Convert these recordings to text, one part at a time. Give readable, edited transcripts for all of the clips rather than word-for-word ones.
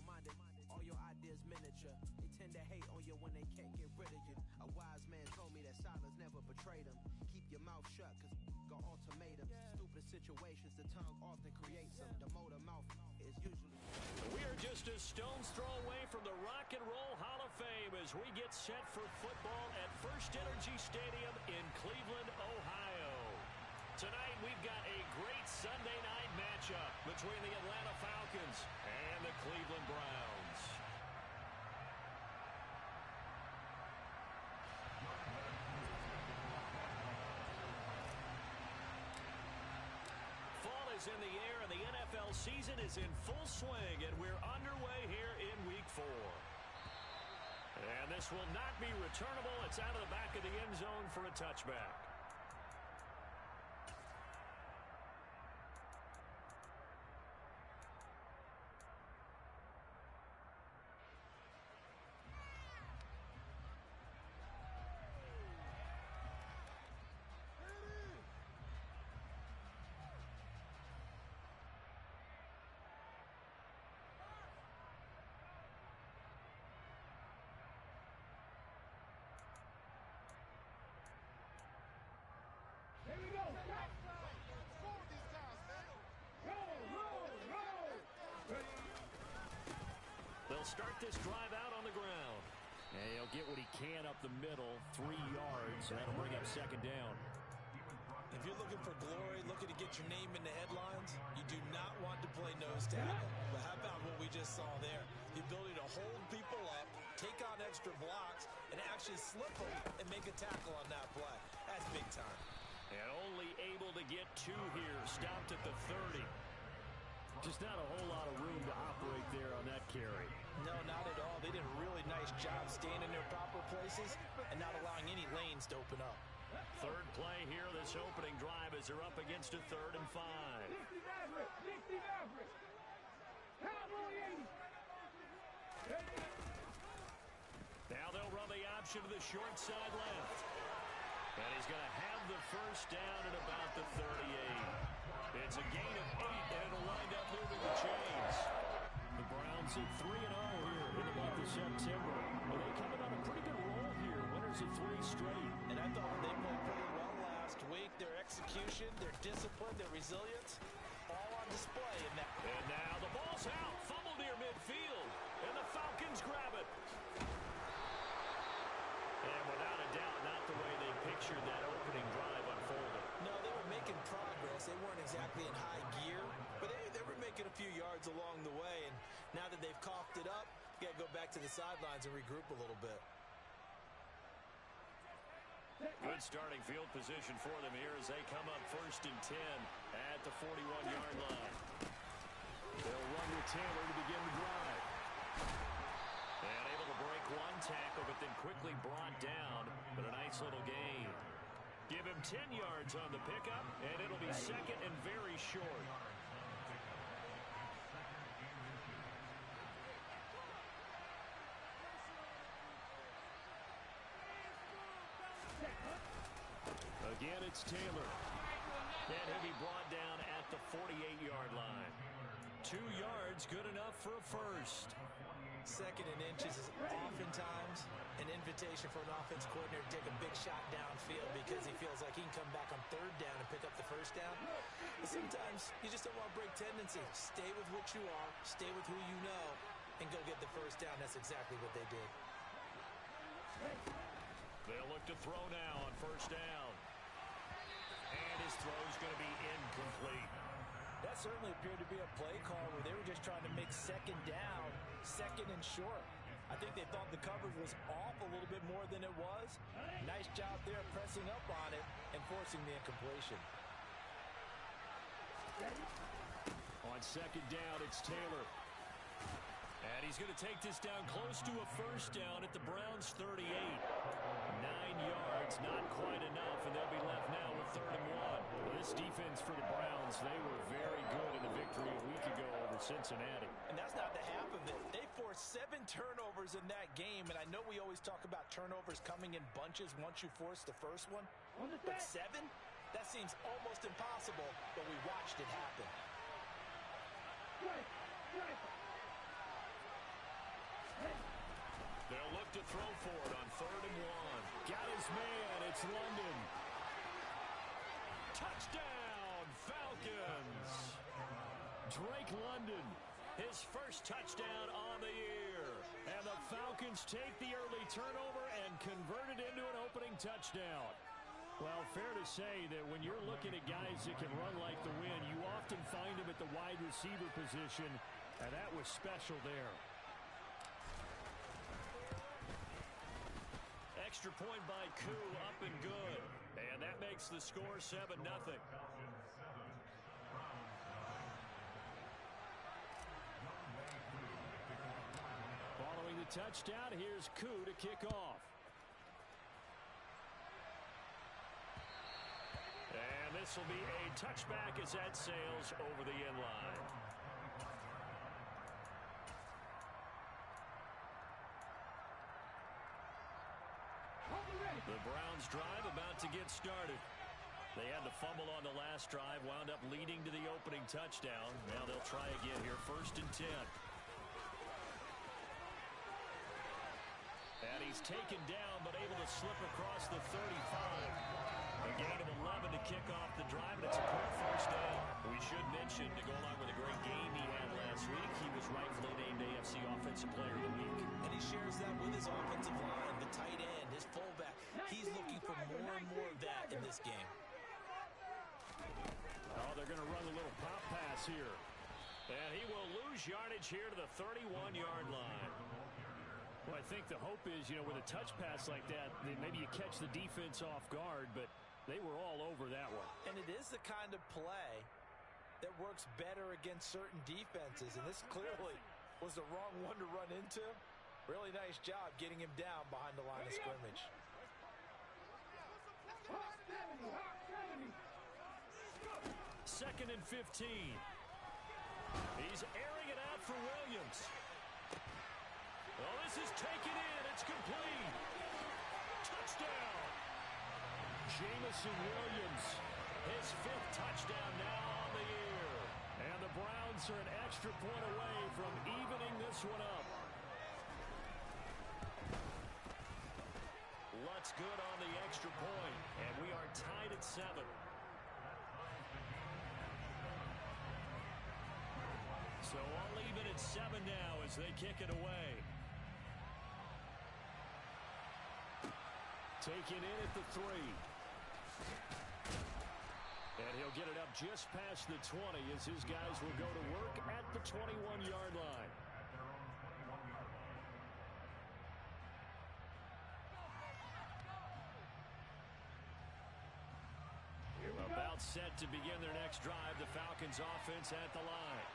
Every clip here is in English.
small-minded. All your ideas miniature. They tend to hate on you when they can't get rid of you. A wise man told me that silence never betrayed him. Keep your mouth shut, cause got ultimatums. Stupid situations, the tongue often creates them. The motor mouth is usually... We are just a stone's throw away from the Rock and Roll Hall of Fame as we get set for football at First Energy Stadium in Cleveland, Ohio. Tonight, we've got a great Sunday night matchup between the Atlanta Falcons and the Cleveland Browns. Fall is in the air, and the NFL season is in full swing, and we're underway here in Week 4. And this will not be returnable. It's out of the back of the end zone for a touchback. Here we go. Score these guys, man. Roll. They'll start this drive out on the ground. And he'll get what he can up the middle, 3 yards. And that'll bring up second down. If you're looking for glory, looking to get your name in the headlines, you do not want to play nose tackle. But how about what we just saw there? The ability to hold people up, take on extra blocks, and actually slip them and make a tackle on that play. That's big time. And only able to get 2 here, stopped at the 30. Just not a whole lot of room to operate there on that carry. No, not at all. They did a really nice job staying in their proper places and not allowing any lanes to open up. Third play here, this opening drive, as they're up against a 3rd and 5. Now they'll run the option to the short side left. And he's going to have the first down at about the 38. It's a gain of 8, and it'll wind up moving the chains. The Browns at 3-0 here in the month of September. Well, they coming on a pretty good roll here. Winners of 3 straight. And I thought they played pretty well last week. Their execution, their discipline, their resilience, all on display in that. And now the ball's out. Fumbled near midfield. And the Falcons grab it. And without a doubt, not the way they pictured that opening drive unfolding. No, they were making progress. They weren't exactly in high gear, but they were making a few yards along the way. And now that they've coughed it up, you got to go back to the sidelines and regroup a little bit. Good starting field position for them here as they come up 1st and 10 at the 41-yard line. They'll run with Taylor to begin the drive. And able to break 1 tackle, but then quickly brought down. But a nice little gain. Give him 10 yards on the pickup, and it'll be 2nd and very short. Again, it's Taylor. And he'll be brought down at the 48-yard line. 2 yards, good enough for a first. 2nd and inches is oftentimes an invitation for an offense coordinator to take a big shot downfield because he feels like he can come back on 3rd down and pick up the first down. But sometimes you just don't want to break tendency. Stay with what you are, stay with who you know, and go get the first down. That's exactly what they did. They'll look to throw now on 1st down. And his throw's going to be incomplete. That certainly appeared to be a play call where they were just trying to make 2nd down, 2nd and short. I think they thought the coverage was off a little bit more than it was. Nice job there pressing up on it and forcing the incompletion. On 2nd down, it's Taylor. And he's going to take this down close to a first down at the Browns' 38. 9 yards, not quite enough, and they'll be left now with 3rd and 1. Well, this defense for the Browns, they were very good in the victory a week ago over Cincinnati. And that's not the half of it. They forced 7 turnovers in that game, and I know we always talk about turnovers coming in bunches once you force the first one. But 7? That seems almost impossible, but we watched it happen. to throw for it on 3rd and 1. Got his man. It's London. Touchdown, Falcons. Drake London, his first touchdown on the year. And the Falcons take the early turnover and convert it into an opening touchdown. Well, fair to say that when you're looking at guys that can run like the wind, you often find them at the wide receiver position, and that was special there. Extra point by Koo, up and good. And that makes the score 7-0. Following the touchdown, here's Koo to kick off. And this will be a touchback as that sails over the end line. The Browns drive about to get started. They had the fumble on the last drive, wound up leading to the opening touchdown. Now they'll try again here, 1st and 10. And he's taken down, but able to slip across the 35. A gain of 11 to kick off the drive, and it's a quick 1st down. We should mention, to go along with a great game he had last week, he was rightfully named AFC Offensive Player of the Week. And he shares that with his offensive line, the tight end, his fullback. He's looking for more and more of that in this game. Oh, they're going to run a little pop pass here. And he will lose yardage here to the 31-yard line. Well, I think the hope is, with a touch pass like that, maybe you catch the defense off guard, but they were all over that one. And it is the kind of play that works better against certain defenses, and this clearly was the wrong one to run into. Really nice job getting him down behind the line of scrimmage. 2nd and 15. He's airing it out for Williams. Well, this is taken in. It's complete. Touchdown. Jameson Williams, his 5th touchdown now on the year. And the Browns are an extra point away from evening this one up. Lutz good on the extra point, and we are tied at 7. So all even at 7 now as they kick it away. Taken in at the 3. And he'll get it up just past the 20 as his guys will go to work at the 21-yard line. About set to begin their next drive, the Falcons offense at the line.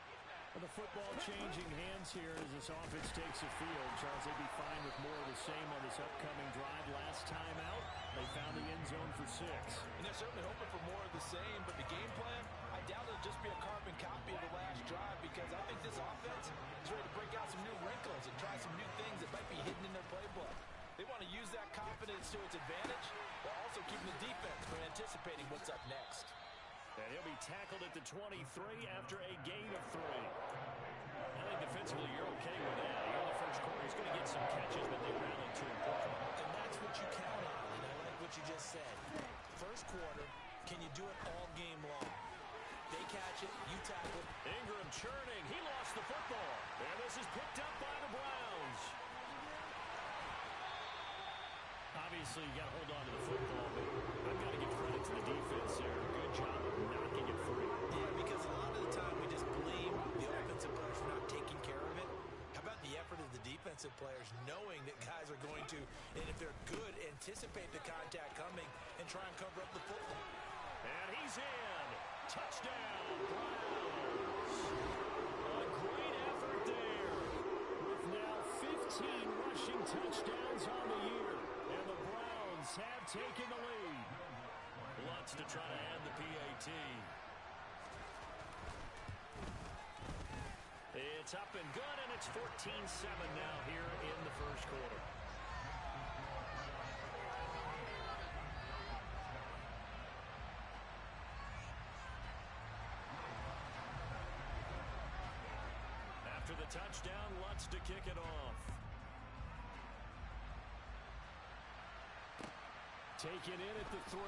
And the football changing hands here as this offense takes the field. Charles, they'd be fine with more of the same on this upcoming drive. Last time out, they found the end zone for 6. And they're certainly hoping for more of the same, but the game plan, I doubt it'll just be a carbon copy of the last drive, because I think this offense is ready to break out some new wrinkles and try some new things that might be hidden in their playbook. They want to use that confidence to its advantage, while also keeping the defense from anticipating what's up next. And he'll be tackled at the 23 after a gain of 3. I think defensively you're okay with that. Here in the first quarter, he's going to get some catches, but they rallied too important. And that's what you count on, and I like what you just said. First quarter, can you do it all game long? They catch it, you tackle it. Ingram churning. He lost the football. And this is picked up by the Browns. Obviously, you got to hold on to the football, but I've got to give credit to the defense there. Good job of knocking it free. Yeah, because a lot of the time we just blame the offensive players for not taking care of it. How about the effort of the defensive players knowing that guys are going to, and if they're good, anticipate the contact coming and try and cover up the football. And he's in. Touchdown, Browns. A great effort there. With now 15 rushing touchdowns on the year. And the Browns have taken the lead. Lutz to try to add the PAT. It's up and good, and it's 14-7 now here in the first quarter. After the touchdown, Lutz to kick it off. taken in at the 3.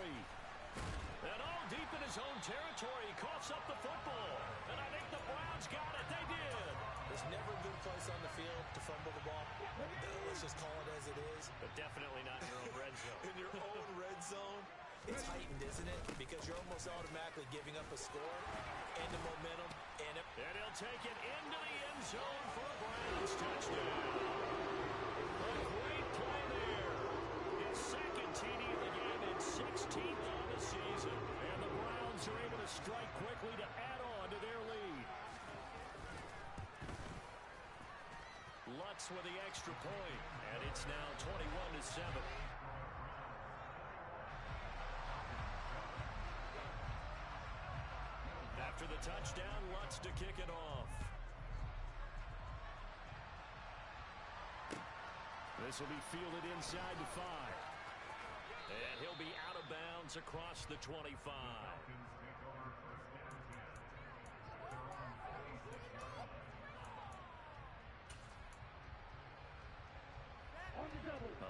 And all deep in his own territory, he coughs up the football. And I think the Browns got it. They did. There's never a good place on the field to fumble the ball. Let's just call it as it is. But definitely not in your own red zone. In your own red zone, it's heightened, isn't it? Because you're almost automatically giving up a score and the momentum. And he'll take it into the end zone for a Browns touchdown. A great play there. His second TD of the game and 16th on the season. And the Browns are able to strike quickly to add on to their lead. Lutz with the extra point, and it's now 21-7. After the touchdown, Lutz to kick it off. This will be fielded inside the 5. And he'll be out of bounds across the 25.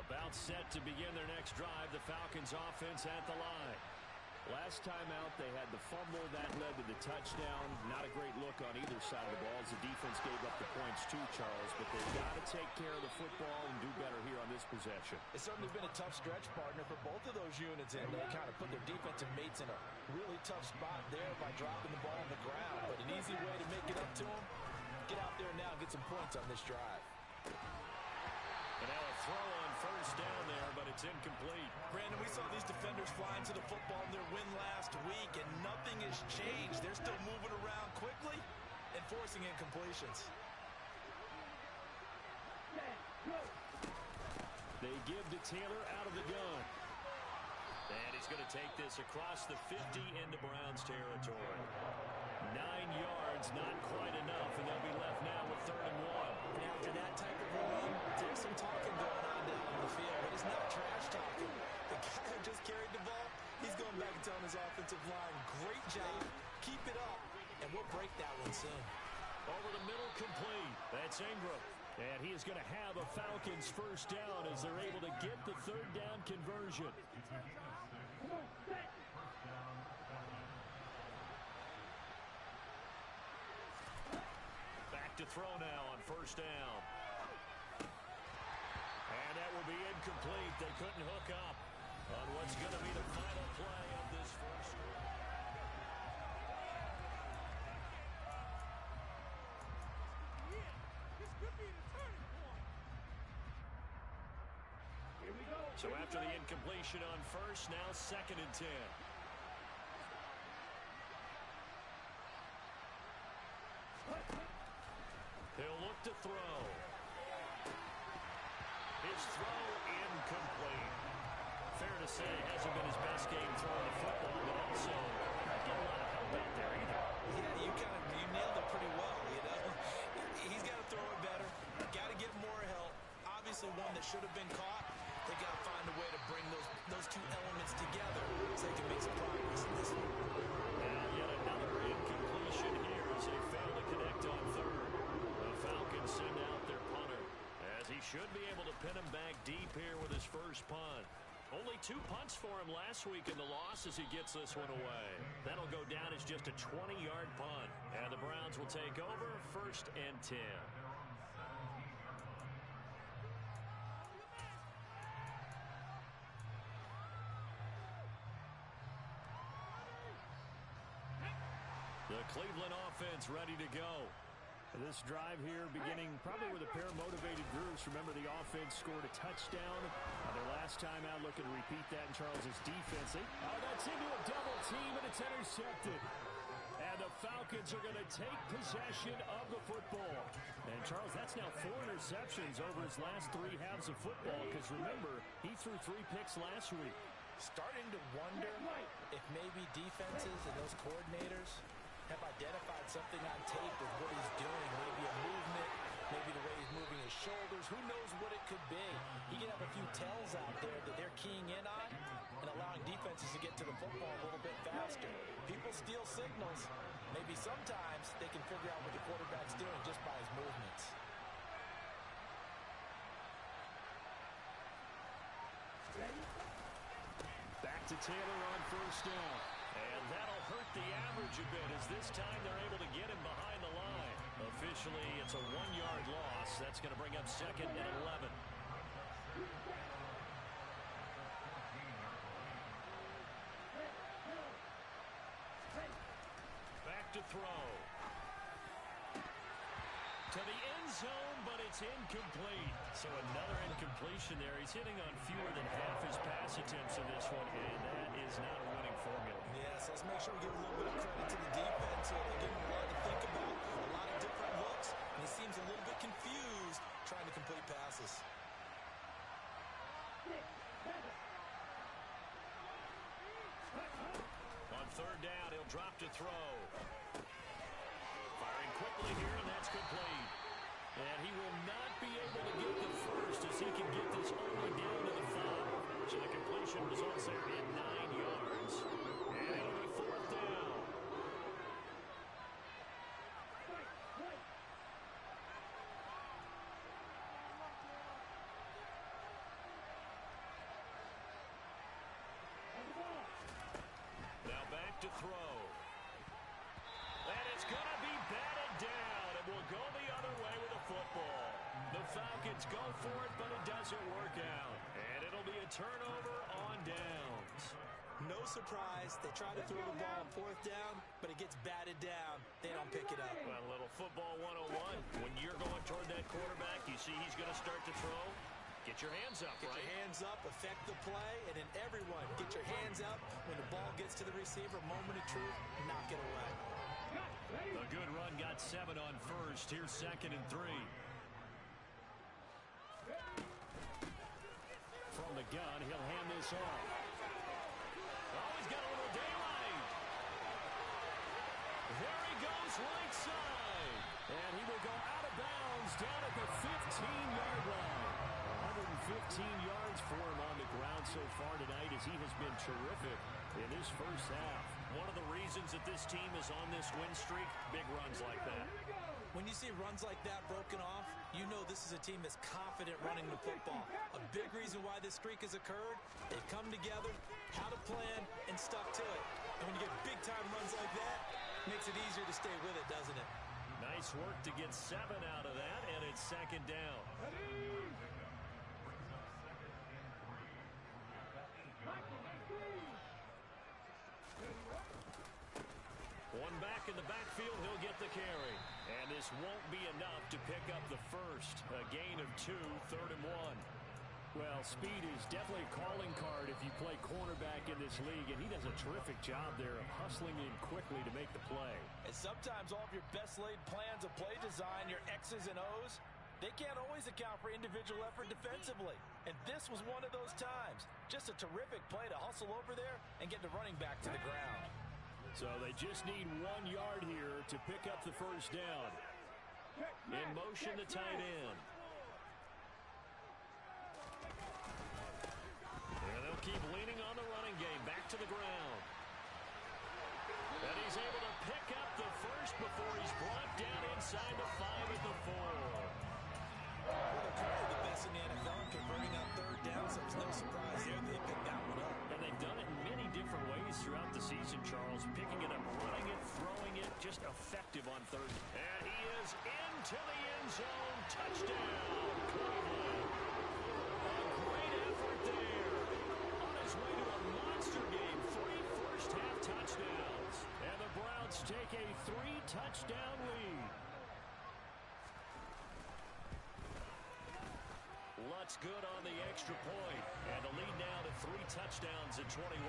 About set to begin their next drive, the Falcons offense at the line. Last time out, they had the fumble. That led to the touchdown. Not a great look on either side of the ball as the defense gave up the points too, Charles. But they've got to take care of the football and do better here on this possession. It's certainly been a tough stretch, partner, for both of those units. And they kind of put their defensive mates in a really tough spot there by dropping the ball on the ground. But an easy way to make it up to them, get out there now and get some points on this drive. And now a throw on first down there, but it's incomplete. Brandon, we saw these defenders flying to the football in their win last week, and nothing has changed. They're still moving around quickly and forcing incompletions. They give to Taylor out of the gun. And he's going to take this across the 50 into Browns territory. 9 yards, not quite enough, and they'll be left now with 3rd and 1. And after that type of a run, there's some talking going on down on the field, but it's not trash talking. The guy who just carried the ball, he's going back and telling his offensive line, great job, keep it up, and we'll break that one soon. Over the middle, complete. That's Ingram. And he is going to have a Falcons first down as they're able to get the 3rd down conversion. Back to throw now on first down. And that will be incomplete. They couldn't hook up on what's going to be the final play of this first quarter. So after the incompletion on first, now 2nd and 10. He'll look to throw. His throw incomplete. Fair to say, it hasn't been his best game throwing the football, but also not getting a lot of help out there either. Yeah, you nailed it pretty well, you know. He's got to throw it better. Got to get more help. Obviously one that should have been caught. They got to find a way to bring those two elements together so they can make some progress in this one. Now yet another incompletion here as they fail to connect on 3rd. The Falcons send out their punter as he should be able to pin him back deep here with his first punt. Only 2 punts for him last week in the loss as he gets this one away. That'll go down as just a 20-yard punt. And the Browns will take over 1st and 10. The Cleveland offense ready to go. This drive here beginning probably with a pair of motivated groups. Remember, the offense scored a touchdown their last time out. Looking to repeat that in Charles's defense. That's into a double team, and it's intercepted. And the Falcons are going to take possession of the football. And, Charles, that's now 4 interceptions over his last 3 halves of football. Because, remember, he threw 3 picks last week. Starting to wonder if maybe defenses and those coordinators have identified something on tape with what he's doing. Maybe a movement, maybe the way he's moving his shoulders. Who knows what it could be? He can have a few tells out there that they're keying in on and allowing defenses to get to the football a little bit faster. People steal signals. Maybe sometimes they can figure out what the quarterback's doing just by his movements. Taylor on first down. And that'll hurt the average a bit as this time they're able to get him behind the line. Officially, it's a 1-yard loss. That's going to bring up 2nd and 11. Back to throw. To the end zone, but it's incomplete. So another incompletion there. He's hitting on fewer than half his pass attempts in this one, and that is not a winning formula. Yes, let's make sure we give a little bit of credit to the defense here. They give him a lot to think about, a lot of different looks, and he seems a little bit confused trying to complete passes. On 3rd down, he'll drop to throw. Firing quickly here, and that's complete. And he will not be able to get the first as he can get this only down to the 5. So the completion results there in 9 yards. And it'll be 4th down. Now back to throw. And it's going to be batted down. It will go the other way with the football. The Falcons go for it, but it doesn't work out. And it'll be a turnover on downs. No surprise. They try to throw the ball on 4th down, but it gets batted down. They don't pick it up. Well, a little football 101. When you're going toward that quarterback, you see he's going to start to throw. Get your hands up, Get right? your hands up, affect the play, and then everyone, get your hands up. When the ball gets to the receiver, moment of truth, knock it away. A good run got 7 on first. Here's 2nd and 3. From the gun, he'll hand this off. Oh, he's got a little daylight. There he goes right side. And he will go out of bounds down at the 15-yard line. 115 yards for him on the ground so far tonight as he has been terrific in his first half. One of the reasons that this team is on this win streak, big runs like that. When you see runs like that broken off, you know this is a team that's confident running the football. A big reason why this streak has occurred, they've come together, had a plan, and stuck to it. And when you get big-time runs like that, it makes it easier to stay with it, doesn't it? Nice work to get 7 out of that, and it's 2nd down. One back in the backfield, he'll get the carry. And this won't be enough to pick up the first. A gain of 2, 3rd and 1. Well, speed is definitely a calling card if you play cornerback in this league, and he does a terrific job there of hustling in quickly to make the play. And sometimes all of your best laid plans of play design, your X's and O's, they can't always account for individual effort defensively. And this was one of those times. Just a terrific play to hustle over there and get the running back to the ground. So they just need 1 yard here to pick up the first down. In motion, the tight end. And they'll keep leaning on the running game. Back to the ground. And he's able to pick up the first before he's brought down inside the 5 at the 4. Well, they're currently the best in the NFL in converting on 3rd down, so it's no surprise there they picked that one up. And they've done it in many different ways throughout the season, Charles. Picking it up, running it, throwing it, just effective on 3rd. And he is into the end zone. Touchdown, Cleveland. A great effort there. On his way to a monster game. 3 first-half touchdowns. And the Browns take a 3-touchdown lead. Lutz good on the extra point. And the lead now to 3 touchdowns at 21.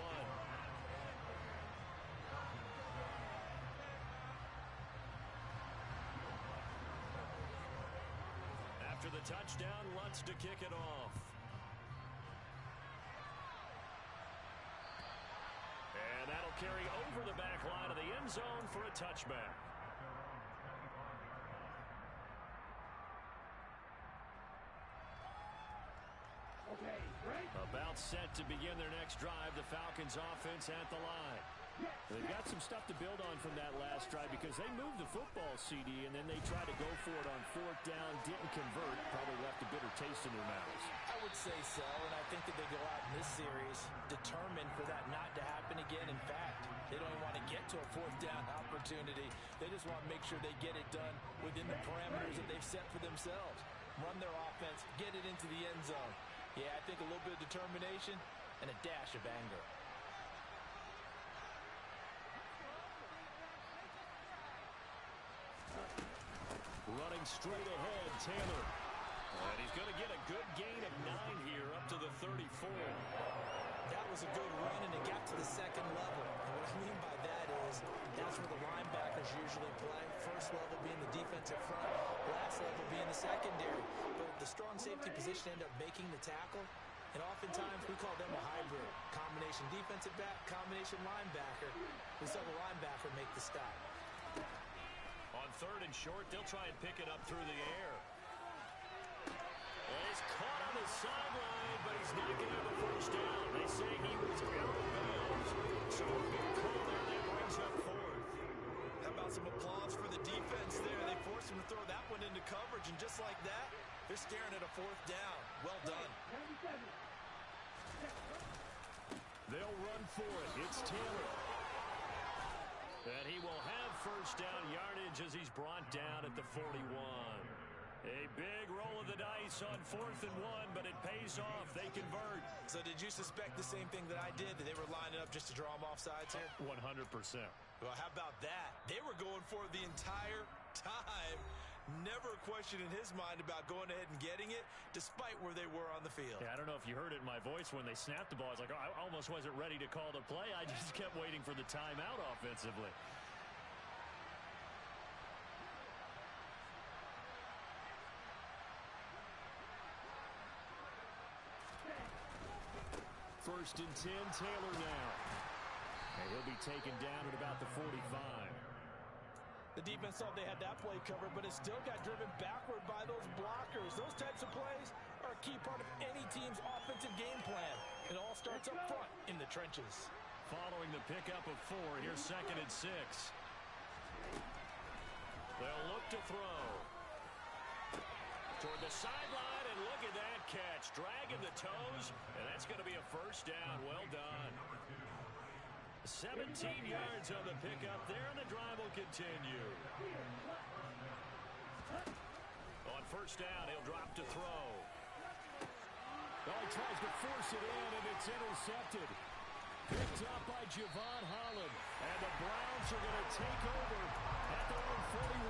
After the touchdown, Lutz to kick it off. And that'll carry over the back line of the end zone for a touchback. About set to begin their next drive, the Falcons offense at the line. They've got some stuff to build on from that last drive because they moved the football, CD, and then they tried to go for it on 4th down, didn't convert, probably left a bit bitter taste in their mouths. I would say so, and I think that they go out in this series determined for that not to happen again. In fact, they don't even want to get to a fourth down opportunity. They just want to make sure they get it done within the parameters that they've set for themselves. Run their offense, get it into the end zone. Yeah, I think a little bit of determination and a dash of anger. Running straight ahead, Taylor. And he's going to get a good gain of 9 here up to the 34. That was a good run, and it got to the second level. And what I mean by that is that's where the linebackers usually play. First level being the defensive front, last level being the secondary. But the strong safety position ended up making the tackle. And oftentimes we call them a hybrid. Combination defensive back, combination linebacker. We saw the linebacker make the stop. On 3rd and short, they'll try and pick it up through the air. And he's caught on the sideline, but he's not going to have a first down. They say he was out of bounds. So a big call there that brings up 4th. How about some applause for the defense there? They forced him to throw that one into coverage, and just like that, they're staring at a 4th down. Well done. They'll run for it. It's Taylor. And he will have first down yardage as he's brought down at the 41. A big roll of the dice on 4th and 1, but it pays off. They convert. So did you suspect the same thing that I did, that they were lining up just to draw them off sides here? 100%. Well, how about that? They were going for it the entire time. Never a question in his mind about going ahead and getting it, despite where they were on the field. Yeah, I don't know if you heard it in my voice when they snapped the ball. I was like, oh, I almost wasn't ready to call the play. I just kept waiting for the timeout offensively. First and 10, Taylor now. And he'll be taken down at about the 45. The defense thought they had that play covered, but it still got driven backward by those blockers. Those types of plays are a key part of any team's offensive game plan. It all starts up front in the trenches. Following the pickup of 4, here's 2nd and 6. They'll look to throw. Toward the sideline, and look at that catch. Dragging the toes, and that's going to be a first down. Well done. 17 yards on the pickup there, and the drive will continue. On first down, he'll drop to throw. Oh, he tries to force it in, and it's intercepted. Picked up by Javon Holland, and the Browns are going to take over at their own 41.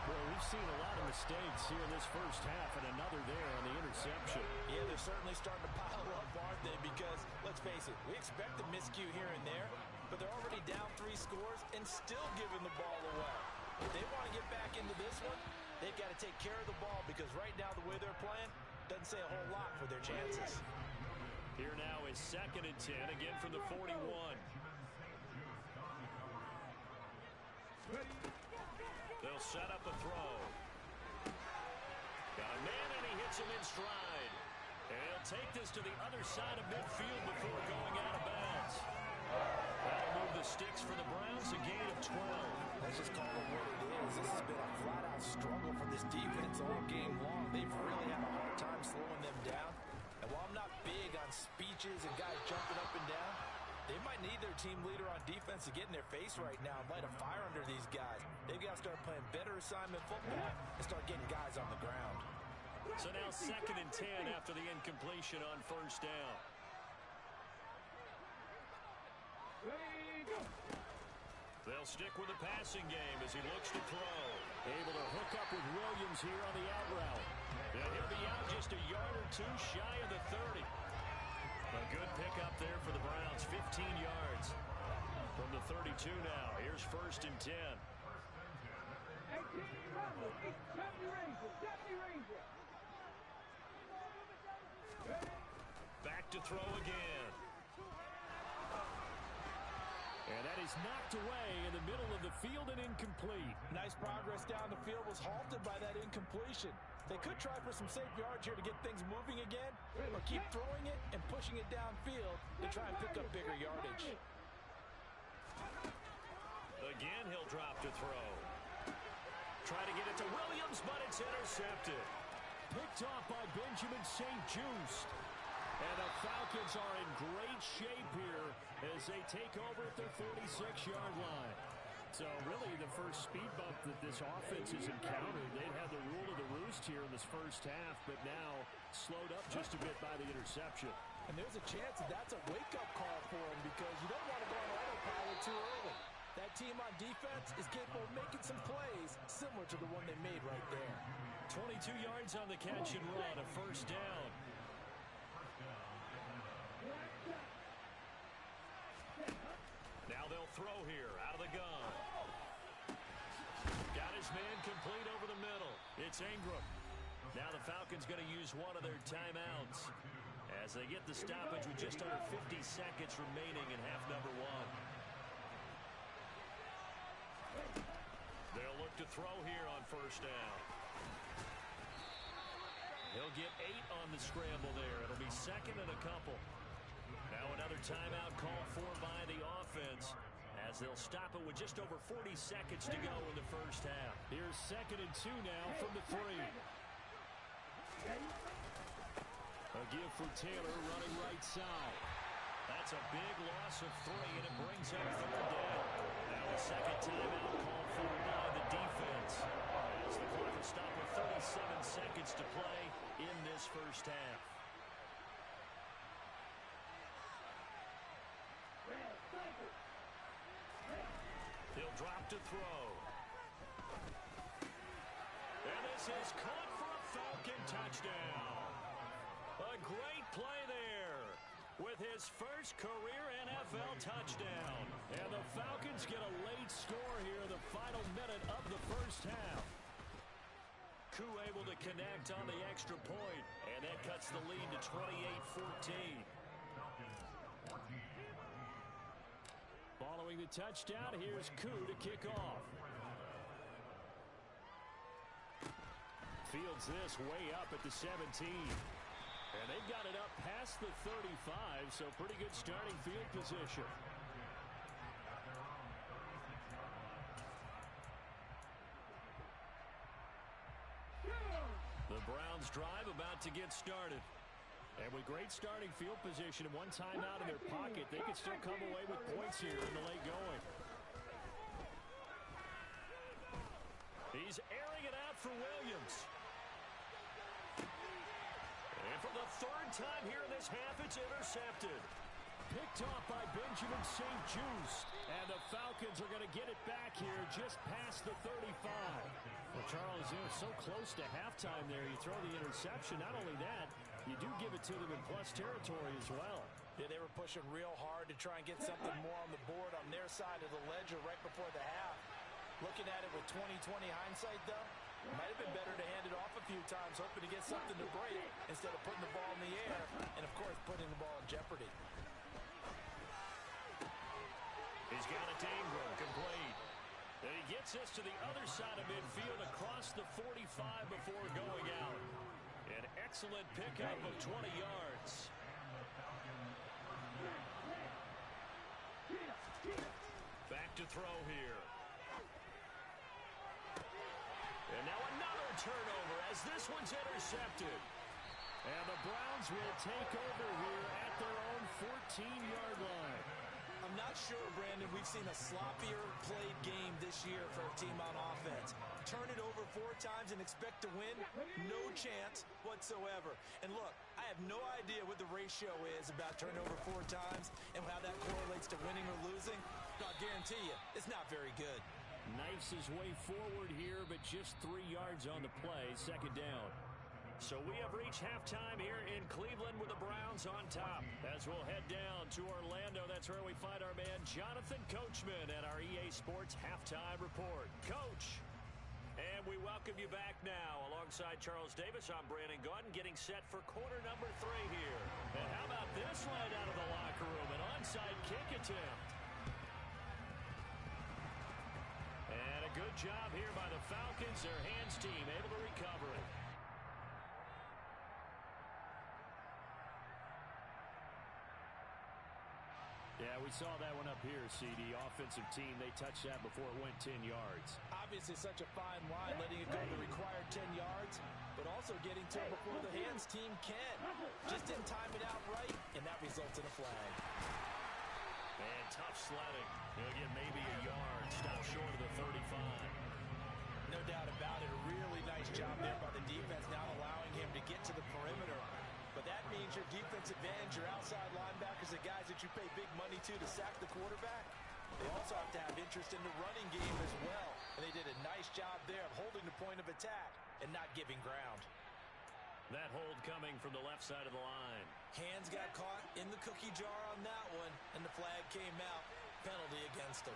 Well, we've seen a lot of mistakes here in this first half, and another there on the interception. Yeah, they're certainly starting to pile up, aren't they? Because, let's face it, we expect a miscue here and there, but they're already down 3 scores and still giving the ball away. If they want to get back into this one, they've got to take care of the ball, because right now the way they're playing doesn't say a whole lot for their chances. Here now is 2nd and 10, again from the 41. They'll set up a throw. Got a man, and he hits him in stride. And he'll take this to the other side of midfield before going out of bounds. That'll move the sticks for the Browns, a gain of 12. Let's just call it what it is. This has been a flat-out struggle for this defense all game long. They've really had a hard time slowing them down. And while I'm not big on speeches and guys jumping up and down, they might need their team leader on defense to get in their face right now and light a fire under these guys. They've got to start playing better assignment football and start getting guys on the ground. So now 2nd and 10 after the incompletion on first down. They'll stick with the passing game as he looks to throw. Able to hook up with Williams here on the out route. And he'll be out just a yard or 2 shy of the 30. A good pickup there for the Browns, 15 yards. From the 32 now, here's 1st and 10. Back to throw again. And that is knocked away in the middle of the field and incomplete. Nice progress down the field, was halted by that incompletion. They could try for some safe yards here to get things moving again, or keep throwing it and pushing it downfield to try and pick up bigger yardage. Again, he'll drop to throw. Try to get it to Williams, but it's intercepted. Picked off by Benjamin St-Juste. And the Falcons are in great shape here as they take over at their 46-yard line. So really the first speed bump that this offense has encountered, they've had the rule of the roost here in this first half, but now slowed up just a bit by the interception. And there's a chance that that's a wake-up call for him because you don't want to go on autopilot too early. That team on defense is capable of making some plays similar to the one they made right there. 22 yards on the catch and run, a first down. Now they'll throw here out of the gun. Got his man complete over the middle. It's Ingram. Now the Falcons going to use one of their timeouts as they get the stoppage with just under 50 seconds remaining in half number one. They'll look to throw here on first down. He'll get 8 on the scramble there. It'll be second and a couple. Now another timeout called for by the offense as they'll stop it with just over 40 seconds to go in the first half. Here's second and 2 now from the 3. A give for Taylor running right side. That's a big loss of 3, and it brings up third down. Now a second timeout called for by the defense as the clock will stop with 37 seconds to play in this first half. He'll drop to throw. And this is caught for a Falcon touchdown. A great play there with his first career NFL touchdown. And the Falcons get a late score here in the final minute of the first half. Koo able to connect on the extra point, and that cuts the lead to 28-14. Following the touchdown, here's Koo to kick off. Fields this way up at the 17. And they've got it up past the 35, so pretty good starting field position. The Browns drive about to get started. And with great starting field position and one timeout in their pocket, they could still come away with points here in the late going. He's airing it out for Williams. And for the third time here in this half, it's intercepted. Picked off by Benjamin St-Juste. And the Falcons are going to get it back here just past the 35. Well, Charles, so close to halftime there. You throw the interception. Not only that, you do give it to them in plus territory as well. Yeah, they were pushing real hard to try and get something more on the board on their side of the ledger right before the half. Looking at it with 20/20 hindsight, though, it might have been better to hand it off a few times, hoping to get something to break instead of putting the ball in the air and, of course, putting the ball in jeopardy. He's got it to Ingram, complete. And he gets this to the other side of midfield across the 45 before going out. An excellent pickup of 20 yards. Back to throw here. And now another turnover as this one's intercepted. And the Browns will take over here at their own 14-yard line. I'm not sure, Brandon, we've seen a sloppier played game this year for a team on offense. Turn it over 4 times and expect to win? No chance whatsoever. And look, I have no idea what the ratio is about turnover 4 times and how that correlates to winning or losing. But I'll guarantee you, it's not very good. Knifes his way forward here, but just 3 yards on the play, second down. So we have reached halftime here in Cleveland with the Browns on top. As we'll head down to Orlando, that's where we find our man Jonathan Coachman at our EA Sports Halftime Report. Coach, and we welcome you back now. Alongside Charles Davis, I'm Brandon Gaudin, getting set for quarter number 3 here. And how about this right out of the locker room? An onside kick attempt. And a good job here by the Falcons. Their hands team able to recover it. Yeah, we saw that one up here, CD. Offensive team, they touched that before it went 10 yards. Obviously such a fine line, letting it go the required 10 yards, but also getting to it before the hands team can. Just didn't time it out right, and that results in a flag. And tough sledding. He'll get maybe a yard. Stop short of the 35. No doubt about it. A really nice job there by the defense, not allowing him to get to the perimeter. But that means your defensive ends, your outside linebackers, the guys that you pay big money to sack the quarterback, they also have to have interest in the running game as well. And they did a nice job there of holding the point of attack and not giving ground. That hold coming from the left side of the line. Hands got caught in the cookie jar on that one, and the flag came out. Penalty against him.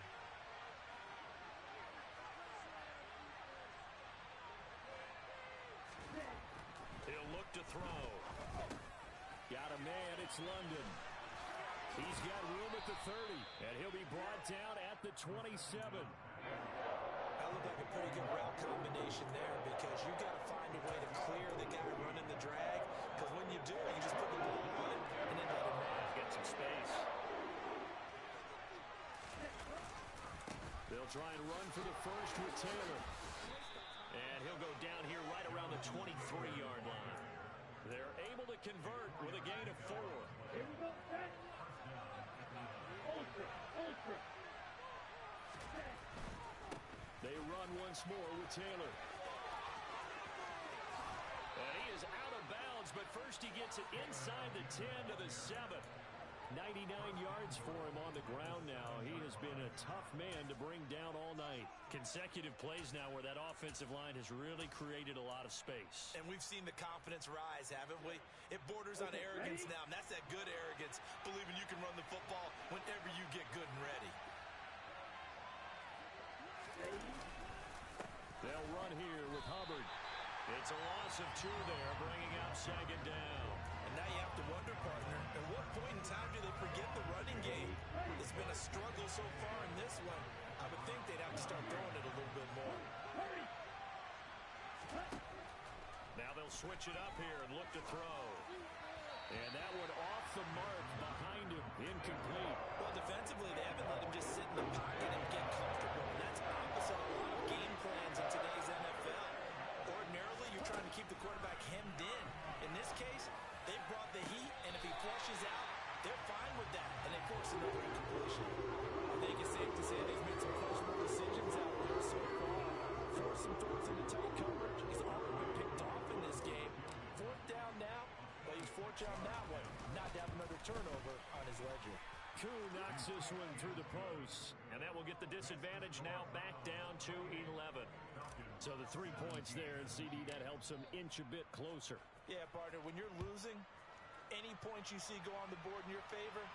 He'll look to throw. Got a man, it's London. He's got room at the 30, and he'll be brought down at the 27. That looked like a pretty good route combination there because you got to find a way to clear the guy running the drag, because when you do, you just put the ball on him and then let him run. Get some space. They'll try and run for the first with Taylor. And he'll go down here right around the 23-yard line. They're able to convert with a gain of 4. Here we go, set. Ultra, ultra. They run once more with Taylor. And he is out of bounds, but first he gets it inside the 10 to the 7. 99 yards for him on the ground now. He has been a tough man to bring down all night. Consecutive plays now where that offensive line has really created a lot of space. And we've seen the confidence rise, haven't we? It borders on arrogance now, and that's that good arrogance, believing you can run the football whenever you get good and ready. They'll run here with Hubbard. It's a loss of 2 there, bringing up 2nd down. And now you have to wonder, partner, at what point in time do they forget the running game? It's been a struggle so far in this one. I would think they'd have to start throwing it a little bit more. Now they'll switch it up here and look to throw. And that one off the mark behind him, incomplete. Well, defensively, they haven't let him just sit in the pocket and get comfortable. And that's opposite a lot of game plans in today's NFL. Ordinarily, you're trying to keep the quarterback hemmed in. In this case, they brought the heat, and if he flushes out, they're fine with that, and they force another incompletion. I think it's safe to say they've made some questionable decisions out there so far. Force some throws into tight coverage. He's already been picked off in this game. 4th down now, but he's fortunate on that one, not to have another turnover on his ledger. Koo knocks this one through the post, and that will get the disadvantage now back down to 11. So the 3 points there, and CD, that helps him inch a bit closer. Yeah, partner, when you're losing, any points you see go on the board in your favor,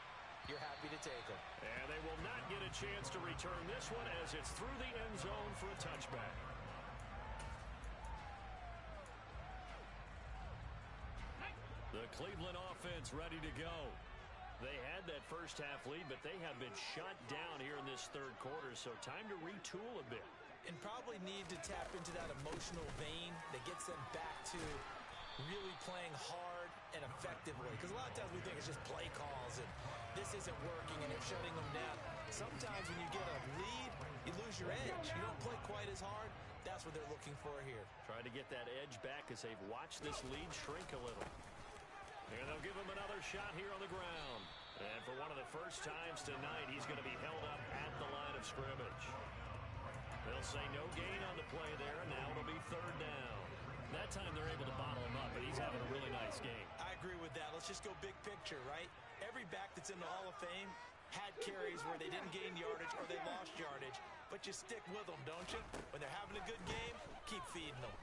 you're happy to take them. And they will not get a chance to return this one as it's through the end zone for a touchback. The Cleveland offense ready to go. They had that first half lead, but they have been shut down here in this 3rd quarter, so time to retool a bit. And probably need to tap into that emotional vein that gets them back to really playing hard and effectively. Because a lot of times we think it's just play calls and this isn't working and it's shutting them down. Sometimes when you get a lead, you lose your edge. You don't play quite as hard. That's what they're looking for here. Trying to get that edge back as they've watched this lead shrink a little. And they'll give him another shot here on the ground. And for one of the first times tonight, he's going to be held up at the line of scrimmage. They'll say no gain on the play there, and now it'll be 3rd down. That time they're able to bottle him up, but he's having a really nice game. I agree with that. Let's just go big picture, right? Every back that's in the Hall of Fame had carries where they didn't gain yardage or they lost yardage, but you stick with them, don't you? When they're having a good game, keep feeding them.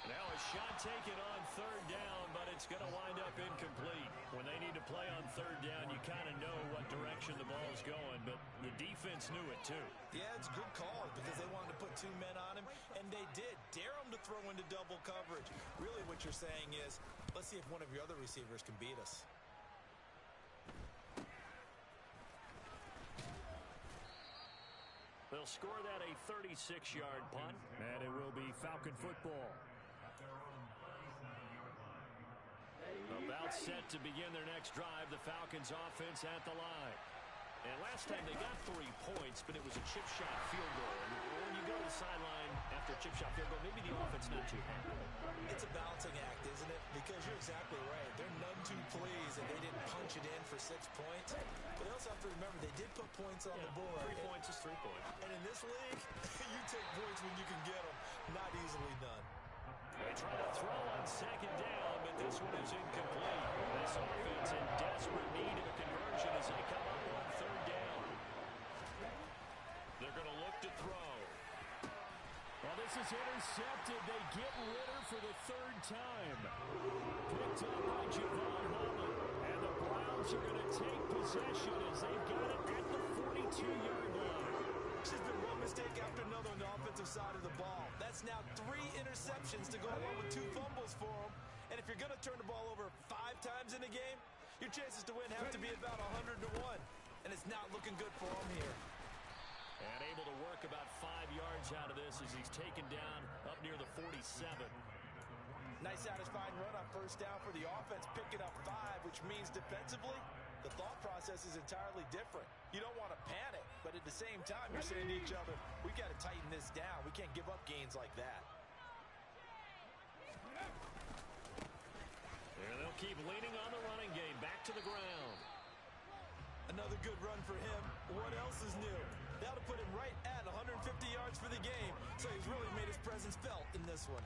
Now a shot taken on 3rd down, but it's going to wind up incomplete. When they need to play on 3rd down, you kind of know what direction the ball's going, but the defense knew it too. Yeah, it's a good call because they wanted to put 2 men on him, and they did. Dare him to throw into double coverage. Really what you're saying is, let's see if one of your other receivers can beat us. They'll score that a 36-yard punt, and it will be Falcon football. About set to begin their next drive, the Falcons offense at the line. And last time they got 3 points, but it was a chip shot field goal. And when you go to the sideline after after chip shot field goal, maybe the offense not too happy. It's a balancing act, isn't it? Because you're exactly right. They're none too pleased that they didn't punch it in for 6 points. But they also have to remember they did put points on the board. 3 points is 3 points. And in this league, you take points when you can get them. Not easily done. They try to throw on second down, but this one is incomplete. This offense in desperate need of a conversion as they come up on third down. They're going to look to throw. Well, this is intercepted. They get Ritter for the 3rd time. Picked up by Javon Holland. And the Browns are going to take possession as they've got it at the 42-yard line. It's just been one mistake after another on the offensive side of the ball. That's now 3 interceptions to go along with 2 fumbles for them. And if you're going to turn the ball over 5 times in a game, your chances to win have to be about 100 to 1. And it's not looking good for them here. And able to work about 5 yards out of this as he's taken down up near the 47. Nice satisfying run on first down for the offense, picking up 5, which means defensively, the thought process is entirely different. You don't want to panic, but at the same time, you're saying to each other, we've got to tighten this down. We can't give up gains like that. And they'll keep leaning on the running game. Back to the ground. Another good run for him. What else is new? That'll put him right at 150 yards for the game, so he's really made his presence felt in this one.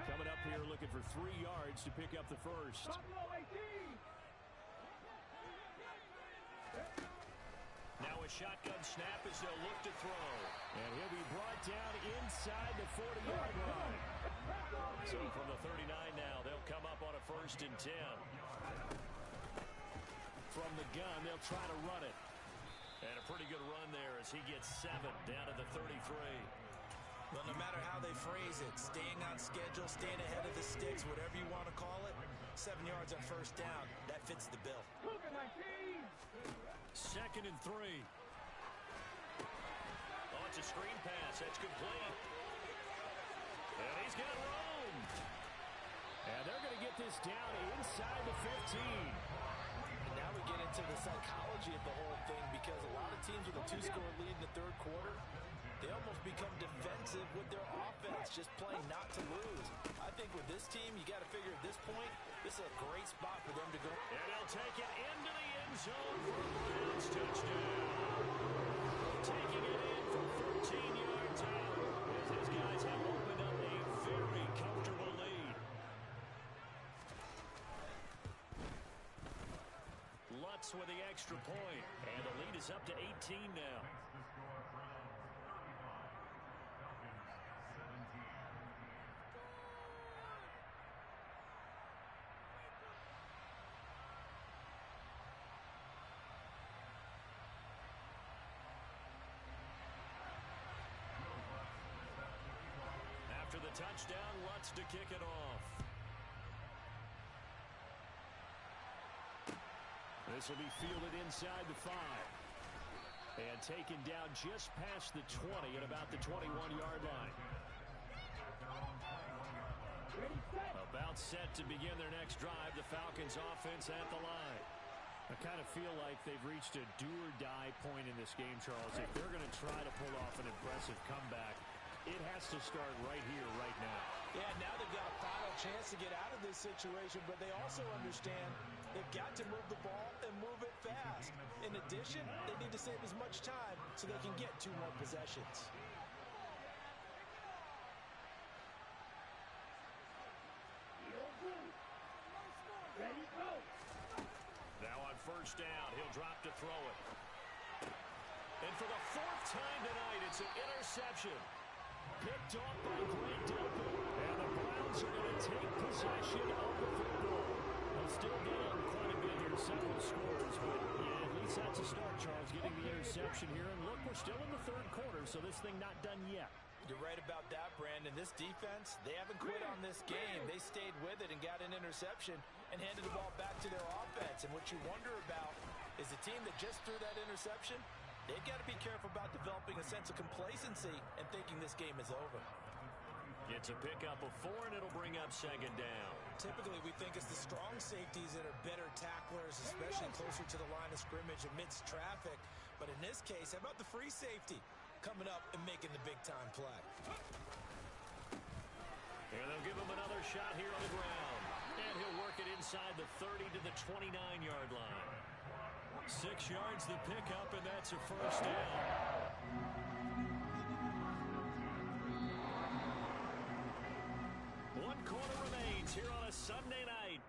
Coming up here looking for 3 yards to pick up the first. Now a shotgun snap as they'll look to throw. And he'll be brought down inside the 40-yard line. So from the 39 now, they'll come up on a 1st and 10. From the gun, they'll try to run it. And a pretty good run there as he gets 7 down to the 33. Well, no matter how they phrase it, staying on schedule, staying ahead of the sticks, whatever you want to call it, 7 yards on first down, that fits the bill. 2nd and 3. Oh, it's a screen pass. That's complete. And he's got room. And they're going to get this down inside the 15. And now we get into the psychology of the whole thing, because a lot of teams with a 2-score lead in the 3rd quarter, they almost become defensive with their offense, just playing not to lose. I think with this team, you got to figure at this point, this is a great spot for them to go. And they'll take it into the end zone for a Browns touchdown. Taking it in from 13 yards out as his guys have opened up a very comfortable lead. Lutz with the extra point, and the lead is up to 18 now. After the touchdown, Lutz to kick it off. This will be fielded inside the 5. And taken down just past the 20 at about the 21-yard line. About set to begin their next drive, the Falcons offense at the line. I kind of feel like they've reached a do-or-die point in this game, Charles. If they're going to try to pull off an impressive comeback, it has to start right here, right now. Yeah, now they've got a final chance to get out of this situation, but they also understand they've got to move the ball and move it fast. In addition, they need to save as much time so they can get 2 more possessions. Now on first down, he'll drop to throw it. And for the 4th time tonight, it's an interception. Picked off by Grant Delpit. And the Browns are going to take possession of the football. They'll still down quite a bit here, several scores. But yeah, at least that's a start, Charles, getting the interception here. And look, we're still in the 3rd quarter, so this thing not done yet. You're right about that, Brandon. This defense, they haven't quit on this game. They stayed with it and got an interception and handed the ball back to their offense. And what you wonder about is the team that just threw that interception, they've got to be careful about developing a sense of complacency and thinking this game is over. It's a pickup of 4, and it'll bring up 2nd down. Typically, we think it's the strong safeties that are better tacklers, especially in closer to the line of scrimmage amidst traffic. But in this case, how about the free safety coming up and making the big-time play? And they'll give him another shot here on the ground. And he'll work it inside the 30 to the 29-yard line. 6 yards the pickup, and that's a first down. One quarter remains here on a Sunday night.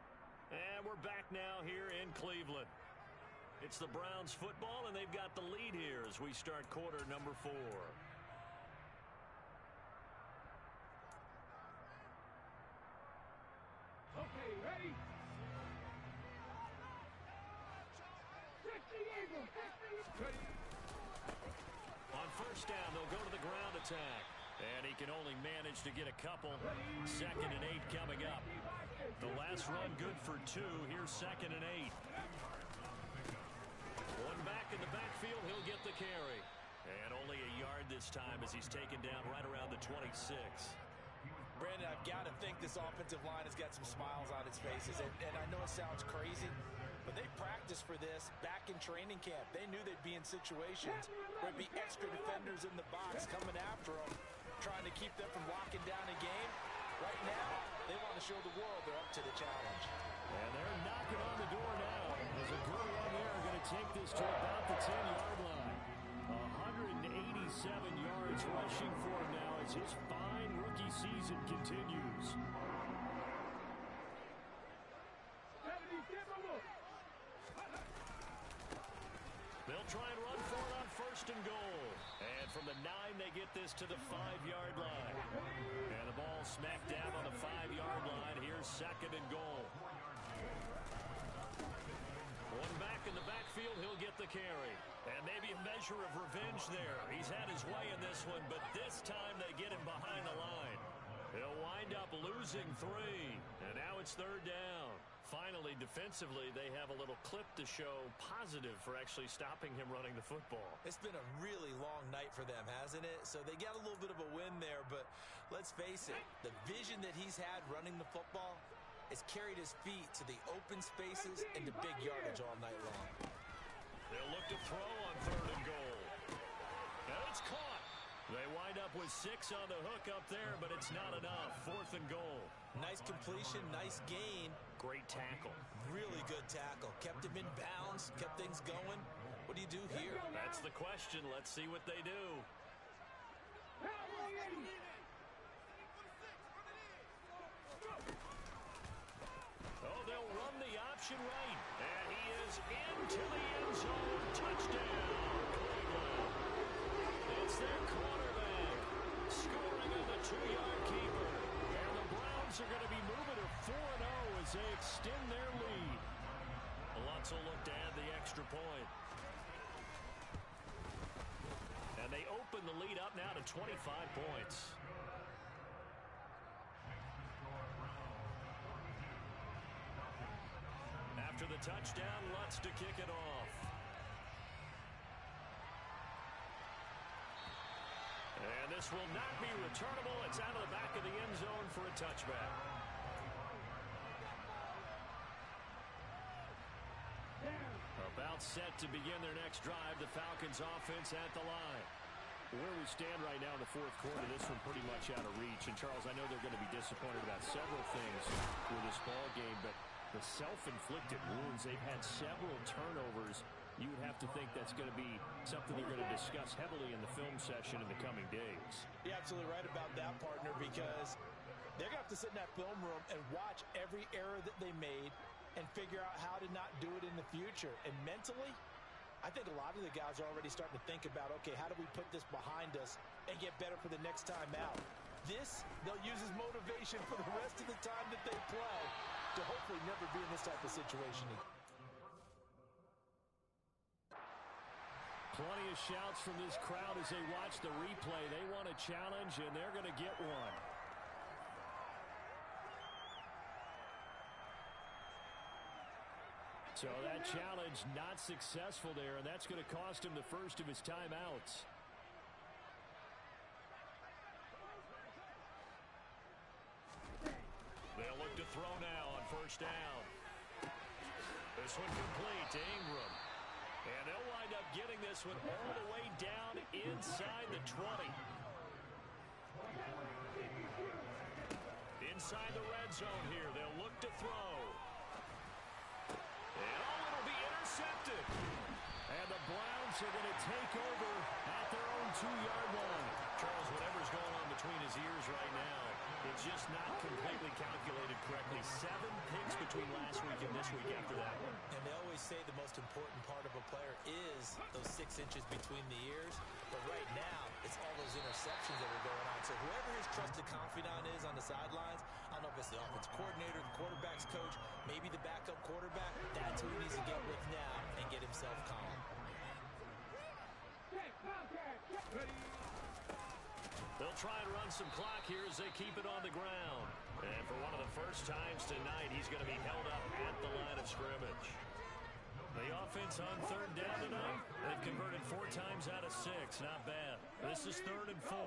And we're back now here in Cleveland. It's the Browns football, and they've got the lead here as we start quarter number 4. Okay, ready? Ready? On first down, they'll go to the ground attack. And he can only manage to get a couple. 2nd and 8 coming up. The last run good for 2. Here's 2nd and 8. One back in the backfield. He'll get the carry. And only a yard this time as he's taken down right around the 26. Brandon, I've got to think this offensive line has got some smiles on its faces. And I know it sounds crazy, but they practiced for this back in training camp. They knew they'd be in situations where it'd be extra defenders in the box coming after them, trying to keep them from locking down a game. Right now, they want to show the world they're up to the challenge. And they're knocking on the door now. There's a good run there. Going to take this to about the 10-yard line. 187 yards rushing for him now as his fine rookie season continues. They'll try and run for it on 1st and goal. And from the 9, they get this to the 5-yard line. And the ball smack dab on the 5-yard line. Here's 2nd and goal. One back in the backfield, he'll get the carry. And maybe a measure of revenge there. He's had his way in this one, but this time they get him behind the line. They'll wind up losing 3. And now it's 3rd down. Finally, defensively, they have a little clip to show positive for actually stopping him running the football. It's been a really long night for them, hasn't it? So they got a little bit of a win there, but let's face it, the vision that he's had running the football has carried his feet to the open spaces and to big yardage all night long. They'll look to throw on 3rd and goal. And it's caught. They wind up with 6 on the hook up there, but it's not enough. 4th and goal. Nice completion, nice gain. Great tackle. Really good tackle. Kept him in bounds, kept things going. What do you do here? That's the question. Let's see what they do. Oh, they'll run the option right. And he is into the end zone. Touchdown, Cleveland. It's their quarterback scoring on the 2-yard keeper. And the Browns are going to be moving to 4-0 as they extend their lead. Alonso look to add the extra point. And they open the lead up now to 25 points. After the touchdown, Lutz to kick it off. And this will not be returnable. It's out of the back of the end zone for a touchback. About set to begin their next drive. The Falcons offense at the line. Where we stand right now in the 4th quarter, this one pretty much out of reach. And, Charles, I know they're going to be disappointed about several things with this ball game, but the self-inflicted wounds, they've had several turnovers. You would have to think that's going to be something they're going to discuss heavily in the film session in the coming days. You're absolutely right about that, partner, because they're going to have to sit in that film room and watch every error that they made and figure out how to not do it in the future. And mentally, I think a lot of the guys are already starting to think about, okay, how do we put this behind us and get better for the next time out? This, they'll use as motivation for the rest of the time that they play to hopefully never be in this type of situation again. Plenty of shouts from this crowd as they watch the replay. They want a challenge, and they're going to get one. So that challenge not successful there, and that's going to cost him the first of his timeouts. They'll look to throw now on first down. This one complete to Ingram. And they'll wind up getting this one all the way down inside the 20. Inside the red zone here, they'll look to throw. And it'll be intercepted. And the Browns are going to take over at their own 2-yard line. Charles, whatever's going on between his ears right now, it's just not completely calculated correctly. 7 picks between last week and this week after that one. And they always say the most important part of a player is those 6 inches between the ears. But right now, it's all those interceptions that are going on. So whoever his trusted confidant is on the sidelines, I don't know if it's the offensive coordinator, the quarterback's coach, maybe the backup quarterback, that's who he needs to get with now and get himself calm. They'll try and run some clock here as they keep it on the ground. And for one of the first times tonight, he's going to be held up at the line of scrimmage. The offense on 3rd down tonight, they've converted 4 times out of 6. Not bad. This is 3rd and 4.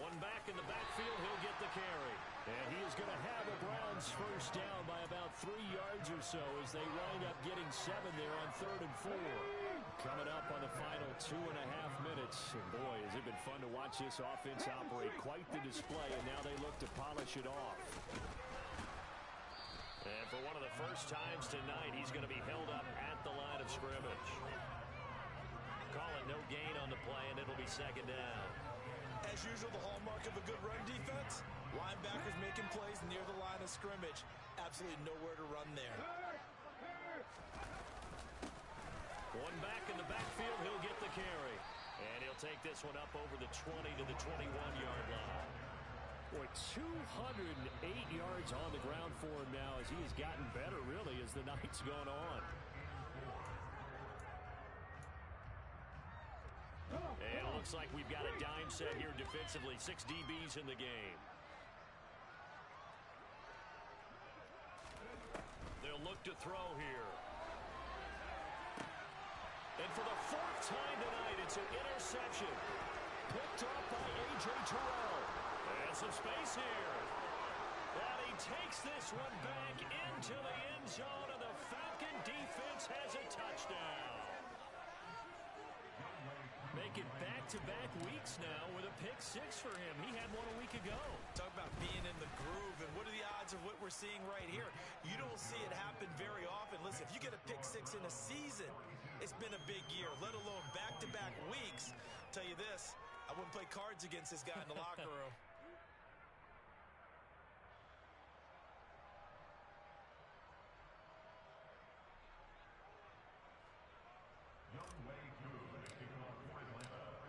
One back in the backfield, he'll get the carry. And he is going to have a Browns first down by about 3 yards or so as they wind up getting 7 there on 3rd and 4. Coming up on the final 2.5 minutes. And boy, has it been fun to watch this offense operate. Quite the display, and now they look to polish it off. And for one of the first times tonight, he's going to be held up at the line of scrimmage. Call it no gain on the play, and it'll be 2nd down. As usual, the hallmark of a good run defense, linebackers making plays near the line of scrimmage. Absolutely nowhere to run there. One back in the backfield, he'll get the carry. And he'll take this one up over the 20 to the 21-yard line. Boy, 208 yards on the ground for him now as he has gotten better, really, as the night's gone on. And it looks like we've got a dime set here defensively. 6 DBs in the game. They'll look to throw here. And for the 4th time tonight, it's an interception. Picked up by A.J. Terrell. And some space here. And he takes this one back into the end zone, and the Falcon defense has a touchdown. Making back-to-back weeks now with a pick 6 for him. He had one a week ago. Talk about being in the groove, and what are the odds of what we're seeing right here? You don't see it happen very often. Listen, if you get a pick 6 in a season, it's been a big year, let alone back-to-back weeks. I'll tell you this, I wouldn't play cards against this guy in the locker room.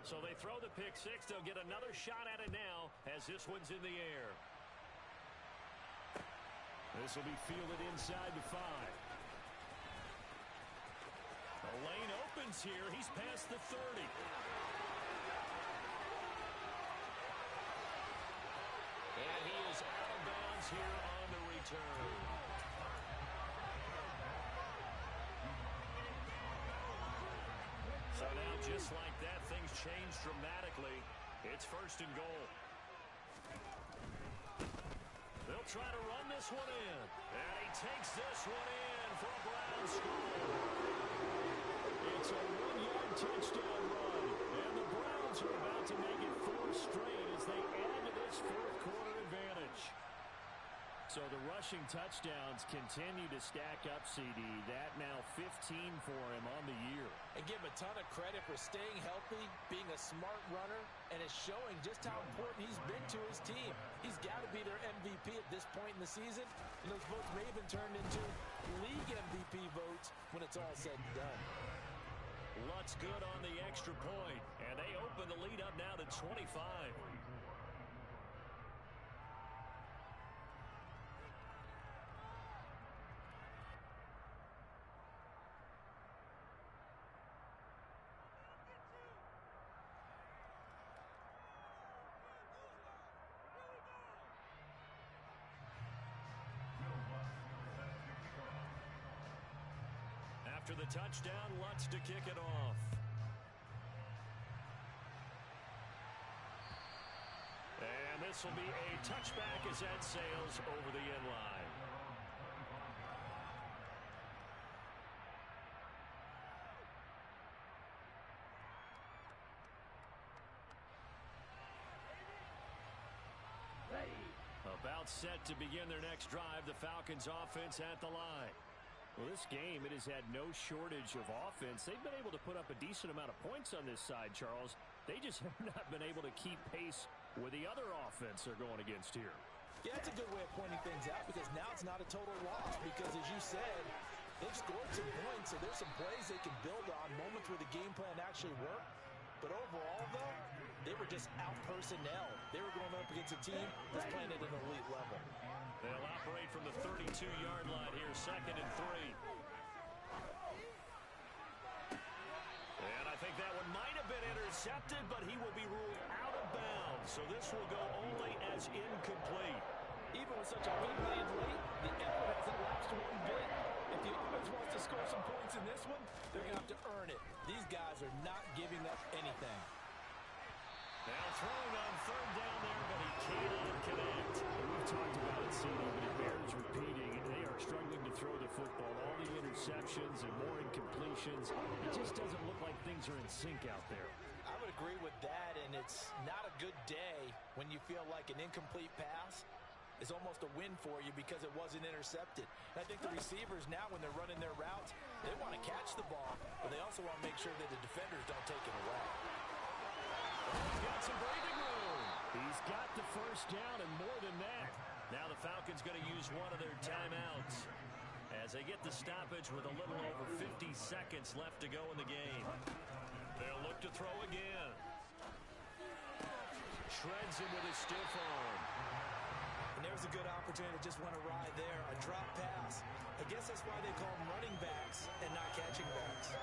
So they throw the pick 6. They'll get another shot at it now as this one's in the air. This will be fielded inside the 5. The lane opens here. He's past the 30. And he is out of bounds here on the return. So now, just like that, things change dramatically. It's 1st and goal. They'll try to run this one in. And he takes this one in for a Browns score. It's a 1-yard touchdown run. And the Browns are about to make it 4 straight as they add to this 4th quarter advantage. So the rushing touchdowns continue to stack up, CD. That now 15 for him on the year. And give him a ton of credit for staying healthy, being a smart runner, and is showing just how important he's been to his team. He's got to be their MVP at this point in the season. And those votes may even turned into league MVP votes when it's all said and done. Lutz good on the extra point, and they open the lead up now to 25. After the touchdown, Lutz to kick it off. And this will be a touchback as that sails over the end line. timeout set to begin their next drive. The Falcons offense at the line. Well, this game, it has had no shortage of offense. They've been able to put up a decent amount of points on this side, Charles. They just have not been able to keep pace with the other offense they're going against here. Yeah, it's a good way of pointing things out because now it's not a total loss because, as you said, they've scored some points, so there's some plays they can build on, moments where the game plan actually worked. But overall, though, they were just out-personnel. They were going up against a team that's playing at an elite level. They'll operate from the 32-yard line here, 2nd and 3. And I think that one might have been intercepted, but he will be ruled out of bounds. So this will go only as incomplete. Even with such a big lead late, the effort hasn't lapsed one bit. If the offense wants to score some points in this one, they're going to have to earn it. These guys are not giving up anything. Now throwing on 3rd down there, but he cannot connect. We've talked about it, CD, but it bears repeating. They are struggling to throw the football. All the interceptions and more incompletions. It just doesn't look like things are in sync out there. I would agree with that, and it's not a good day when you feel like an incomplete pass is almost a win for you because it wasn't intercepted. And I think the receivers now, when they're running their routes, they want to catch the ball, but they also want to make sure that the defenders don't take it away. He's got some breathing room. He's got the 1st down and more than that. Now the Falcons going to use one of their timeouts as they get the stoppage with a little over 50 seconds left to go in the game. They'll look to throw again. Shreds him with his stiff arm. And there's a good opportunity to just run a ride there, a drop pass. I guess that's why they call them running backs and not catching backs.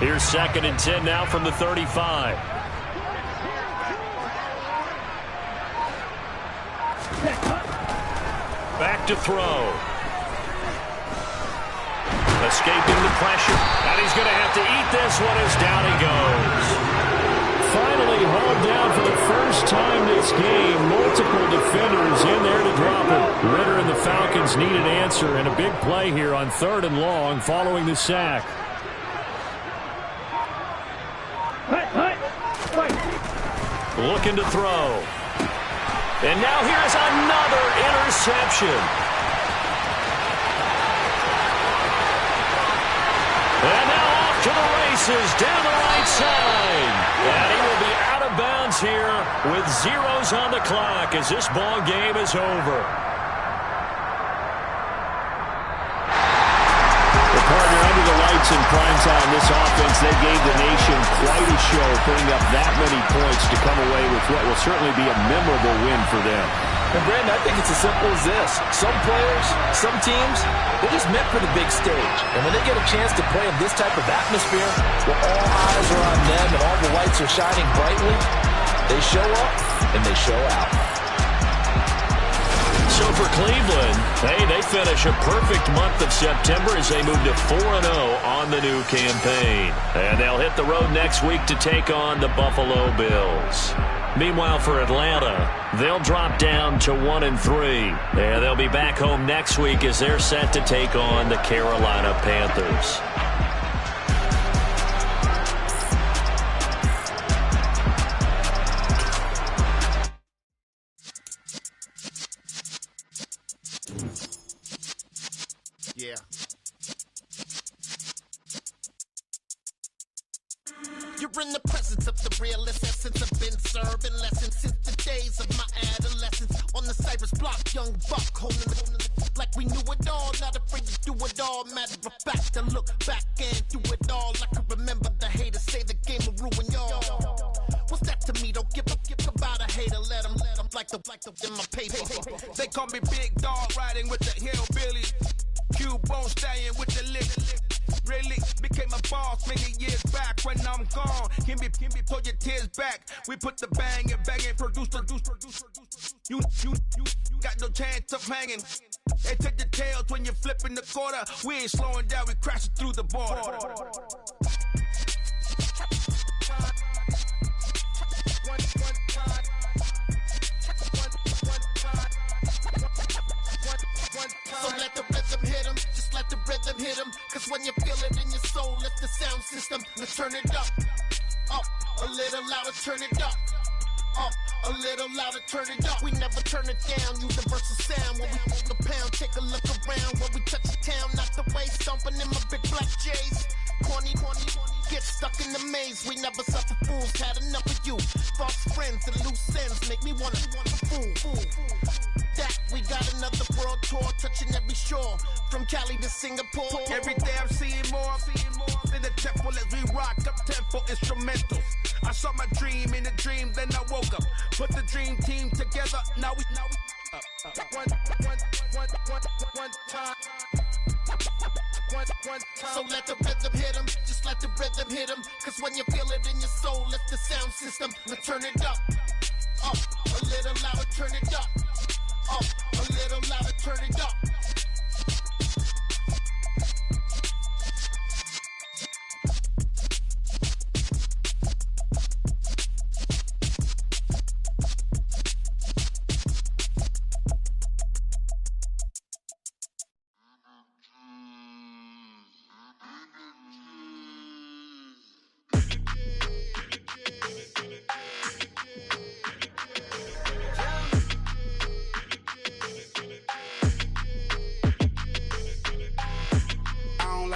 Here's 2nd and 10 now from the 35. Back to throw. Escaping the pressure. And he's going to have to eat this one as down he goes. Finally hauled down for the first time this game. Multiple defenders in there to drop it. Ritter and the Falcons need an answer and a big play here on 3rd and long following the sack. Looking to throw. And now here's another interception. And now off to the races down the right side. And he will be out of bounds here with zeros on the clock as this ball game is over. Under the lights in prime time, this offense, they gave the nation quite a show, putting up that many points to come away with what will certainly be a memorable win for them. And Brandon, I think it's as simple as this. Some players, some teams, they're just meant for the big stage. And when they get a chance to play in this type of atmosphere, where all eyes are on them and all the lights are shining brightly, they show up and they show out. So for Cleveland, hey, they finish a perfect month of September as they move to 4-0 on the new campaign. And they'll hit the road next week to take on the Buffalo Bills. Meanwhile, for Atlanta, they'll drop down to 1-3. And they'll be back home next week as they're set to take on the Carolina Panthers. Yeah. You're in the presence of the realest essence. I've been serving lessons since the days of my adolescence. On the Cypress block, young buck holding it like we knew it all. Not afraid to do it all. Matter of fact, I look back and do it all. I can remember the haters say the game will ruin y'all. What's that to me? Don't give about a hater. Let them like the in my paper. They call me Big Dog, riding with the hillbillies. Cubone staying with the lick. Really became a boss many years back. When I'm gone, can be pull your tears back. We put the bang and produce. You got no chance of hanging. They take the tails when you're flipping the quarter. We ain't slowing down, we crashing through the border. rhythm hit 'em, cause when you feel it in your soul, lift the sound system. Let's turn it up, a little louder, turn it up. A little louder, turn it up. We never turn it down. Universal sound when we hold the pound. Take a look around when we touch the town. Not the way, stomping in my big black J's. Corny, get stuck in the maze. We never suffer fools. Had enough of you. False friends and loose ends make me wanna fool. That we got another world tour, touching every shore, from Cali to Singapore. Every day I'm seeing more in the temple as we rock up tempo instrumentals. I saw my dream in a dream, then I woke up. Put the dream team together. Now we one time. So let the rhythm hit 'em, just let the rhythm hit 'em. Cause when you feel it in your soul, lift the sound system. Now turn it up, a little louder, turn it up. A little louder, turn it up.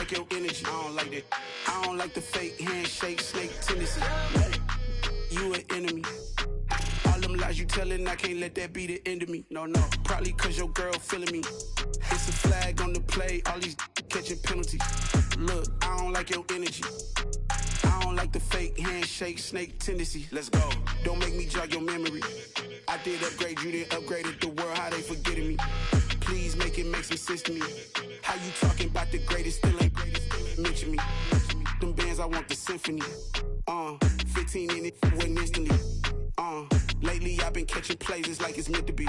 Your energy, I don't like that. I don't like the fake handshake, snake tendency. You an enemy. All them lies you telling, I can't let that be the end of me. No, probably cause your girl feeling me. It's a flag on the play, all these catching penalties. Look, I don't like your energy. I don't like the fake handshake, snake tendency. Let's go. Don't make me jog your memory. I did upgrade, you didn't upgrade it. The world, how they forgetting me. Please make it make some sense to me. How you talking about the greatest, still ain't greatest? Mention me. Them bands, I want the symphony. 15 in it, wasn't instantly. Lately I've been catching plays, it's like it's meant to be.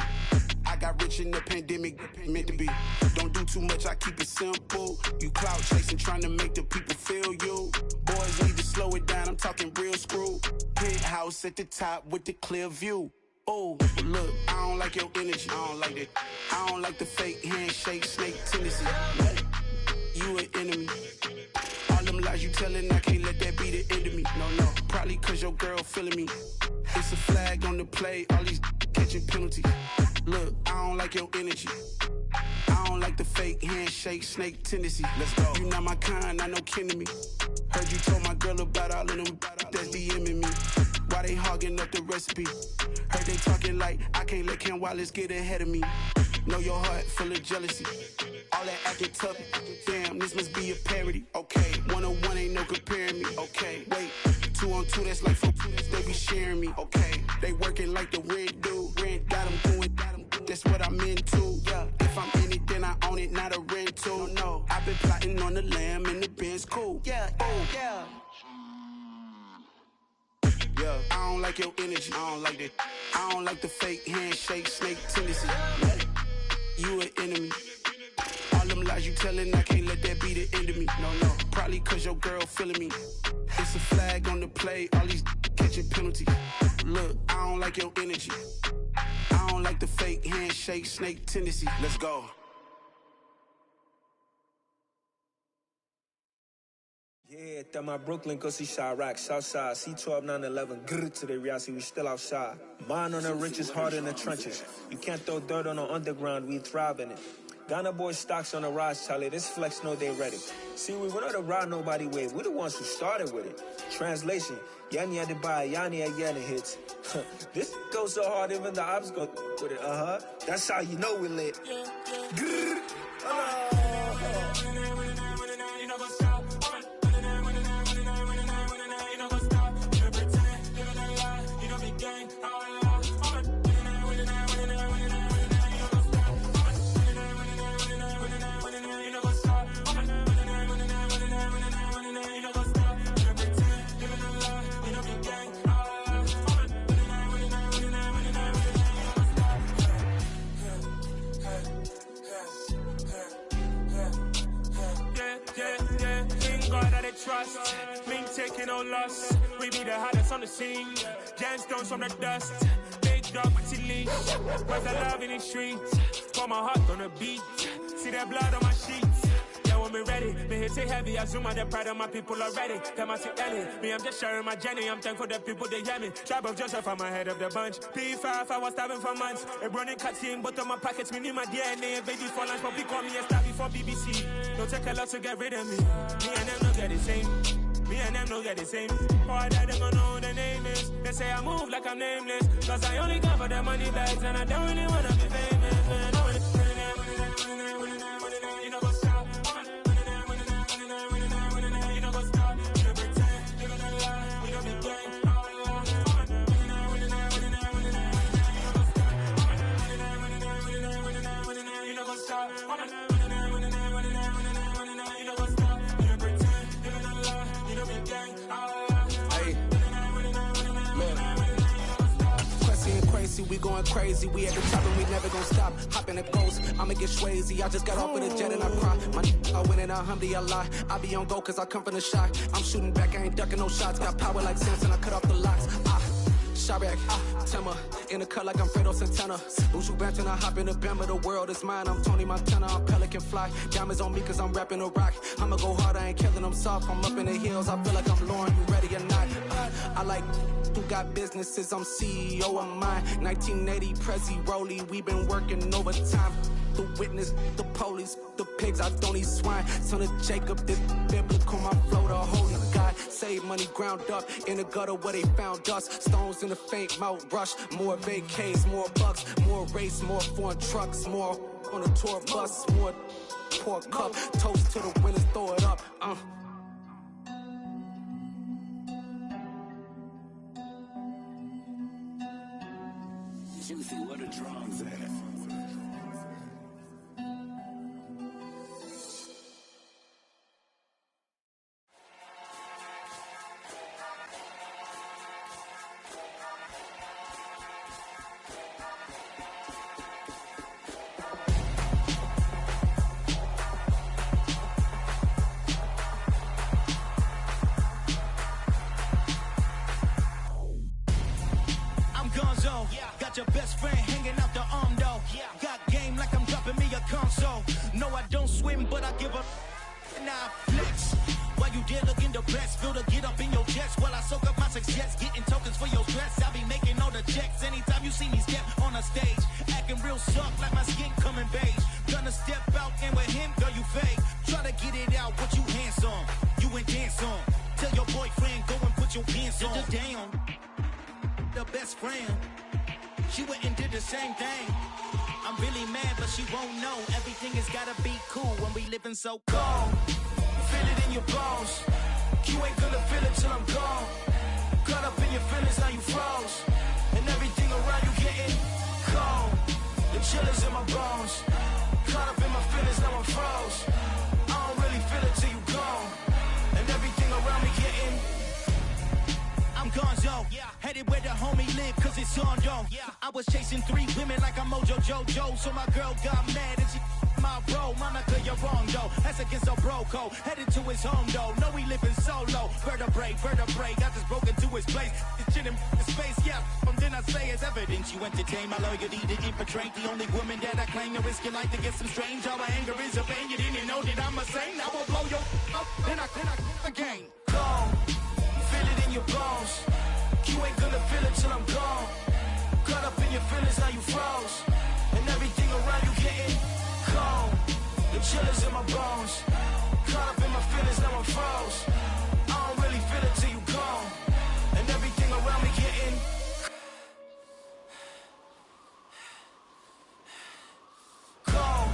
I got rich in the pandemic, meant to be. Don't do too much, I keep it simple. You clout chasing, trying to make the people feel you. Boys need to slow it down, I'm talking real screw. Penthouse at the top with the clear view. Oh, look, I don't like your energy. I don't like that. I don't like the fake handshake, snake tendency. You an enemy. All them lies you telling, I can't let that be the end of me. No, probably cause your girl feeling me. It's a flag on the play, all these catching penalties. Look, I don't like your energy. I don't like the fake handshake, snake tendency. Let's go. You not my kind, I know kin to me. Heard you told my girl about all of them that's DMing me. Why they hogging up the recipe? Heard they talking like I can't let Ken Wallace get ahead of me. Know your heart full of jealousy. All that acting tough. Damn, this must be a parody. Okay, 101 ain't no comparing me. Okay, wait, 2 on 2 that's like 4 they be sharing me. Okay, they working like the rent do. Rent got them going. That's what I'm into. Yeah, if I'm in it, then I own it, not a rental. No, I've been plotting on the lamb and the Benz cool. Yeah, yeah. Yeah, I don't like your energy. I don't like that. I don't like the fake handshake, snake tendency. You an enemy. All them lies you telling, I can't let that be the end of me. No, probably cause your girl feeling me. It's a flag on the play, all these catching penalties. Look, I don't like your energy. I don't like the fake handshake, snake tendency. Let's go. Yeah, that my Brooklyn, go see Chirac, Southside, C12, 911, grrr to the reality, we still outside. Mine on the riches, hard in the trenches. You can't throw dirt on the underground, we thrive in it. Ghana boys stocks on the rise, Charlie, this flex know they ready. See, we were not to ride nobody way, we the ones who started with it. Translation, Yanni had to buy, Yanni again hits. This goes so hard, even the ops go with it, That's how you know we lit. Grrr, trust, me taking no loss. We be the hottest on the scene. Gemstones from the dust. Big dog with your leash. Where's the love in the streets? Pour my heart on the beat. See that blood on my sheets. Yeah, want me ready. Me hit it heavy, I zoom out the pride of my people already. Come on, see Ellie. Me, I'm just sharing my journey. I'm thankful that people, they hear me. Tribe of Joseph, I'm ahead of the bunch. P5, I was starving for months. A running cutscene, but on my pockets, me need my DNA. Baby for lunch, but people call me a star before BBC. Don't take a lot to get rid of me. Me and them don't get the same. Me and them don't get the same. Boy, that they gonna know who the name is. They say I move like I'm nameless. Cause I only come for the money bags. And I don't really wanna be famous, man. You know what's up? You know what's up? You don't pretend. You don't lie. You don't be gang. You know what's up? We going crazy, we at the top and we never gonna stop. Hop in the ghost, I'ma get Swayze. I just got off with a jet and I cry. My I win and alhamdulillah. I be on go cause I come from the shot. I'm shooting back, I ain't ducking no shots. Got power like Samson, I cut off the locks. Shabak, Tema, in the cut like I'm Fredo Santana. Buju Banton, I hop in the Bama, the world is mine. I'm Tony Montana, I'm Pelican Fly. Diamonds on me cause I'm rapping a rock. I'ma go hard, I ain't killing them soft. I'm up in the hills, I feel like I'm Lauren, you ready or not? I like who got businesses, I'm CEO of mine. 1980, Prezi Rolly, we been working overtime. The witness, the police, the pigs, I don't eat swine. Son of Jacob, this biblical, my flow, the holy God. Save money ground up in the gutter where they found us. Stones in the faint mouth rush. More vacays, more bucks, more race, more foreign trucks, more on a tour bus, more pour cup. Toast to the winners, throw it up. Juicy, what a drums at. Your best friend hanging out the arm though. Got game like I'm dropping me a console. No, I don't swim, but I give a now flex. While you there looking depressed, feel to get up in your chest while I soak up my success, getting tokens for your stress. I be making all the checks anytime you see me step on a stage, acting real soft like my skin coming beige. Gonna step out and with him, girl, you fake. Try to get it out, what you handsome, you ain't dance on. Tell your boyfriend go and put your pants on. Down, the best friend. She went and did the same thing. I'm really mad, but she won't know. Everything has gotta be cool when we living so cold. Feel it in your bones. You ain't gonna feel it till I'm gone. Caught up in your feelings, now you froze. And everything around you getting cold. The chillers in my bones. Caught up in my feelings, now I'm froze. I don't really feel it till you gone. And everything around me getting I'm gonzo, headed where the homie live, cause it's on though. I was chasing 3 women like I'm Mojo Jojo, so my girl got mad and she my bro. Monica, you're wrong though, that's against our bro code. Headed to his home though, no we living solo. Vertebrae, got this broken to his place. This shit in space, then I say it's evidence. You entertain my loyalty to infiltrate. The only woman that I claim to risk your life to get some strange. All my anger is a pain, you didn't know that I'm a saint. I will blow your up, then I again. Go. Feel it in your bones. You ain't gonna feel it till I'm gone. Caught up in your feelings, now you froze. And everything around you getting cold. The chillers in my bones. Caught up in my feelings, now I'm froze. I don't really feel it till you gone. And everything around me getting cold.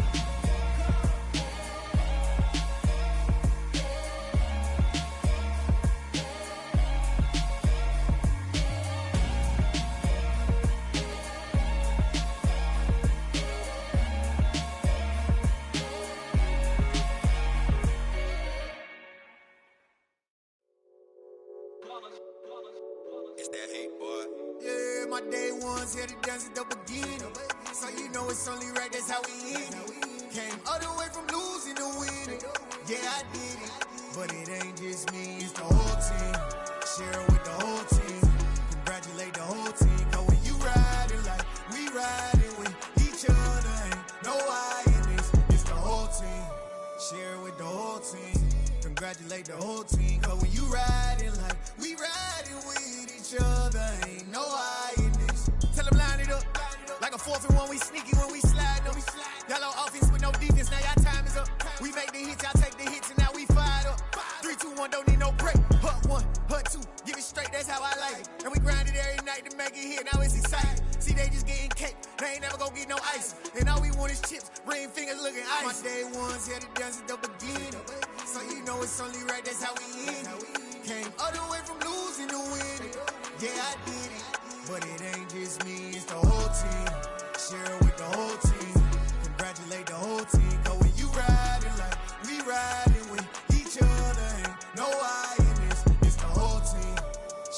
It's that hate, boy. Yeah, my day ones here to dance at the beginning. So you know it's only right, that's how we end it. Came all the way from losing to winning. Yeah, I did it. But it ain't just me, it's the whole team. Share it with the whole team. Congratulate the whole team. Cause when you riding like we riding with each other, ain't no I in this. It's the whole team. Share it with the whole congratulate the whole team. Cause when you riding like we riding with each other, ain't no hiding this. Tell them line it up. Like a 4th and 1, we sneaky when we slide them. Y'all on offense with no defense, now y'all time is up. We make the hits, y'all take the hits, and now we fired up. 3, 2, 1, don't need no break. Hut 1, hut 2, give it straight, that's how I like it. And we grind it every night to make it hit, now it's exciting. See, they just getting cake, they ain't never gonna get no ice. And all we want is chips, ring fingers looking ice. My day ones here to dance at the beginning. So you know it's only right, that's how we end it. Came all the way from losing to winning. Yeah, I did it. But it ain't just me, it's the whole team. Share it with the whole team. Congratulate the whole team. Cause when you riding like we riding with each other, ain't no I in this. It's the whole team.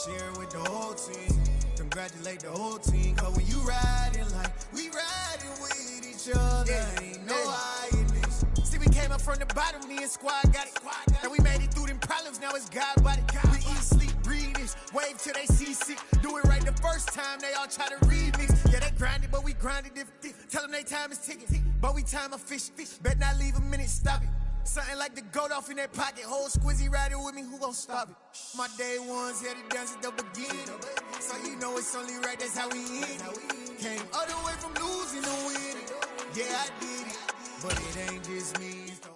Share it with the whole team. Congratulate the whole team. Cause when you riding like we riding with each other, ain't no I in this. See, we came up from the bottom, me and squad got it. And we made it through them problems, now it's God body. We eat, sleep, breathe this, wave till they see sick. Do it right the first time, they all try to remix. Yeah, they grinded, but we grinded different. Tell them they time is ticking, but we time a fish. Bet not leave a minute, stop it. Something like the goat off in that pocket. Whole squizzy riding with me, who gon' stop it? My day ones here to dance at the beginning. So you know it's only right, that's how we end it. Came all the way from losing to winning. Yeah, I did it, but it ain't just me. It's the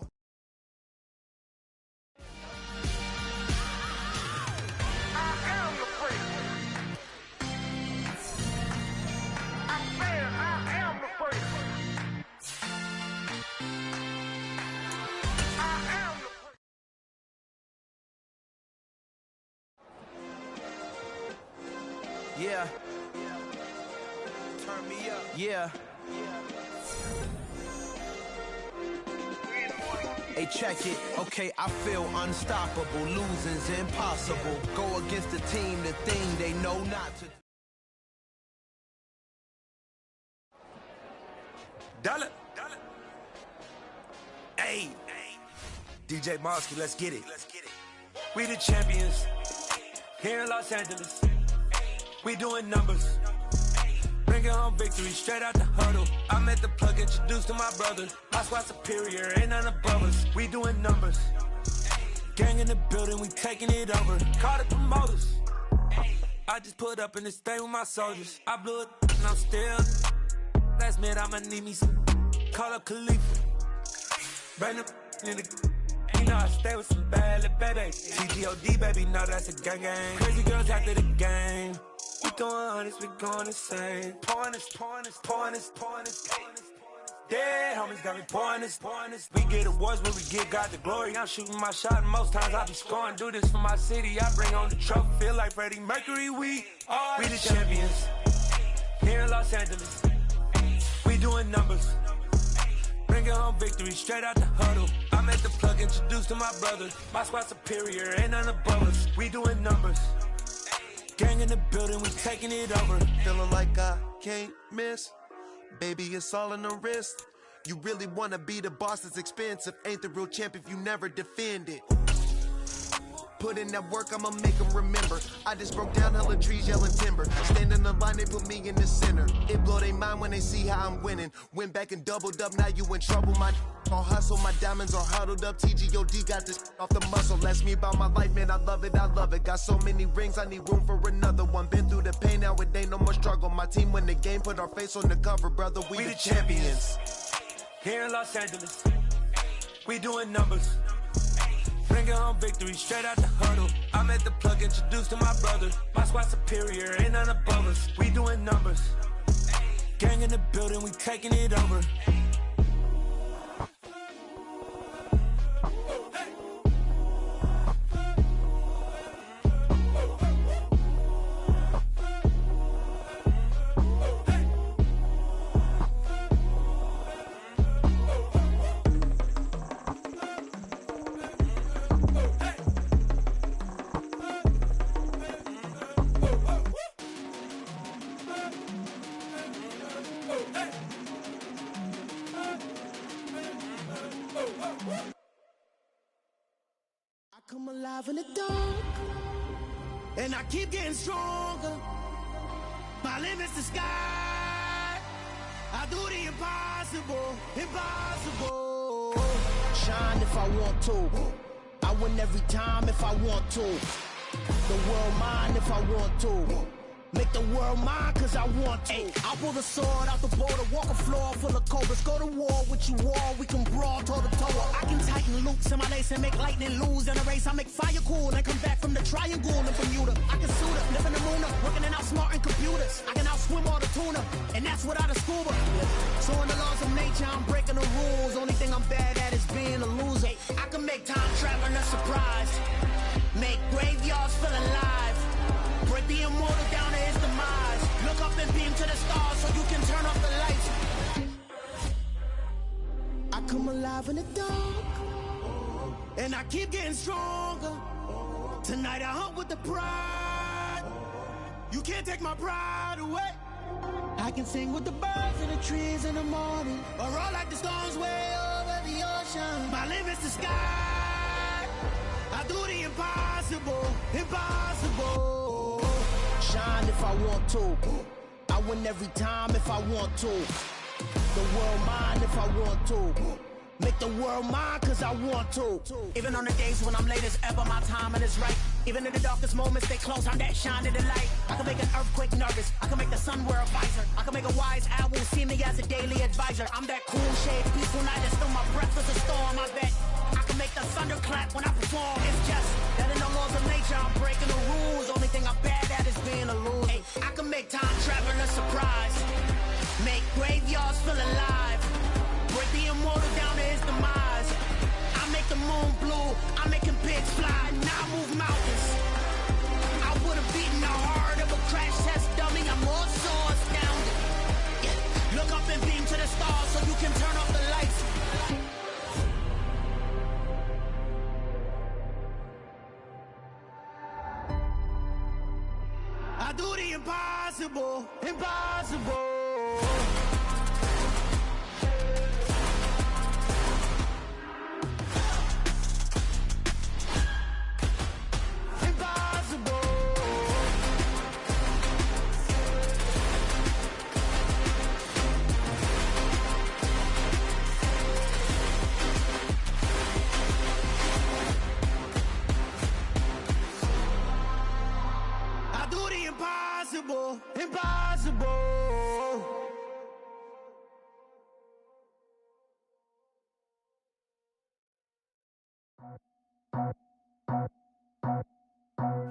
Yeah. Turn me up. Yeah. Hey, check it. Okay, I feel unstoppable. Losing's impossible. Go against the team, the thing they know not to. Dollar. Hey. DJ Mosky, let's get it. We the champions here in Los Angeles. We doing numbers. Bringing home victory straight out the huddle. I'm at the plug, introduced to my brother. My squad superior, ain't none above us. We doing numbers. Gang in the building, we taking it over. Call the promoters. I just put up in this thing with my soldiers. I blew it and I'm still. Last minute, I'ma need me some. Call up Khalifa. Bring the in the. You know I stay with some bad little baby. TGOD, baby, no, that's a gang gang. Crazy girls after the game. We going honest, we going insane. Pouring this. Dead homies got me pouring this. We get awards when we get God the glory. I'm shooting my shot and most times I be scoring. Do this for my city, I bring on the trophy. Feel like Freddie Mercury, we the champions. Here in Los Angeles, we doing numbers. Bringing home victory straight out the huddle. I'm at the plug, introduced to my brother. My squad superior, ain't none above us. We doing numbers. Gang in the building, we taking it over. Feeling like I can't miss. Baby, it's all in the wrist. You really wanna be the boss, it's expensive. Ain't the real champ if you never defend it. Put in that work, I'ma make them remember. I just broke down hella trees, yelling timber. Stand in the line, they put me in the center. It blow their mind when they see how I'm winning. Went back and doubled up, now you in trouble. My all hustle, my diamonds are huddled up. TGOD got this off the muscle. That's me about my life, man, I love it. Got so many rings, I need room for another one. Been through the pain, now it ain't no more struggle. My team win the game, put our face on the cover, brother. We the champions. Here in Los Angeles, we doing numbers. Bringing home victory straight out the huddle. I'm at the plug, introduced to my brother. My squad superior, ain't none above us. We doing numbers. Gang in the building, we taking it over. Come alive in the dark, and I keep getting stronger. My limit's the sky. I do the impossible. Shine if I want to. I win every time if I want to. The world mine if I want to. Make the world mine cause I want to. I'll pull the sword out the border, walk a floor full of cobras. Go to war with you all, we can brawl toe to toe. I can tighten loops in my lace and make lightning lose in a race. I make fire cool and come back from the triangle in Bermuda. I can suit up, live in the moon up, working and outsmarting computers. I can outswim all the tuna, and that's without a scuba. So in the laws of nature, I'm breaking the rules. Only thing I'm bad at is being a loser. I can make time traveling a surprise. Make graveyards feel alive. Break the immortal down to his demise. Look up and beam to the stars so you can turn off the lights. I come alive in the dark, and I keep getting stronger. Tonight I hunt with the pride. You can't take my pride away. I can sing with the birds and the trees in the morning, or roll like the storms way over the ocean. My limit's the sky. I do the impossible, impossible. Shine if I want to. I win every time if I want to. The world mine if I want to. Make the world mine cause I want to. Even on the days when I'm late as ever, my timing is right. Even in the darkest moments, stay close, I'm that shining the light. I can make an earthquake nervous, I can make the sun wear a visor. I can make a wise owl see me as a daily advisor. I'm that cool shade, peaceful night, and still my breath is a storm. I bet I can make the thunder clap when I perform. It's just that in the laws of nature, I'm breaking the rules. Only thing I'm bad at is being a loser. Hey, I can make time traveling a surprise. Make graveyards feel alive. Break the immortal down to his demise. I make the moon blue, I'm making pigs fly. Now I move mountains. I would've beaten the heart of a crash test dummy. I'm more so astounded. Yeah. Look up and beam to the stars so you can turn off the lights. I do the impossible, impossible. Impossible, impossible.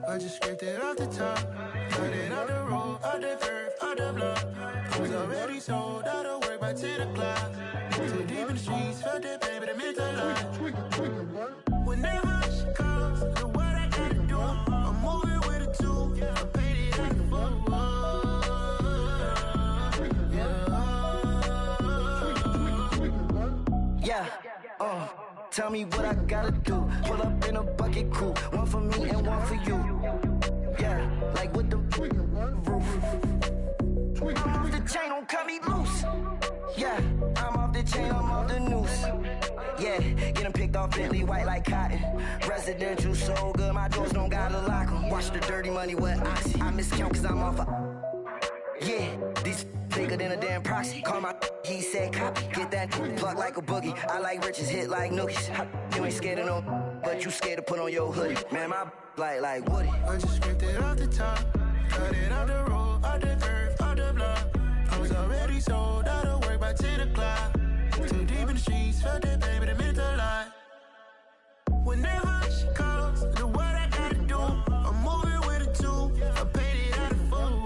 I just scraped it off the top, cut it on the road, on the curve, on the block. I was already sold out of work by 10 o'clock. Too deep in the streets, felt that baby, the mental lie. Whenever she calls, the what I gotta do, I'm moving with a two. I paid it at the full. Yeah, tell me what I gotta do. Pull up in a bucket crew, one for me and one for you. Yeah, like with the roof. I'm off the chain, don't cut me loose. Yeah, I'm off the chain, I'm off the noose. Yeah, get them picked off Bentley, white like cotton. Residential, so good, my doors don't gotta lock them. Watch the dirty money with Oxy. I miscount cause I'm off a... Yeah, these bigger than a damn proxy. Call my he said copy. Get that plug like a boogie. I like riches, hit like nookies. You ain't scared of no, but you scared to put on your hoodie. Man, my like Woody. I just scraped it off the top, cut it on the road, on the curve, on the block. I was already sold out of work by 10 o'clock. Too deep in the streets, felt that baby, the mental lie. Whenever she calls, the what I gotta do, I'm moving with a two. I paid it at the full.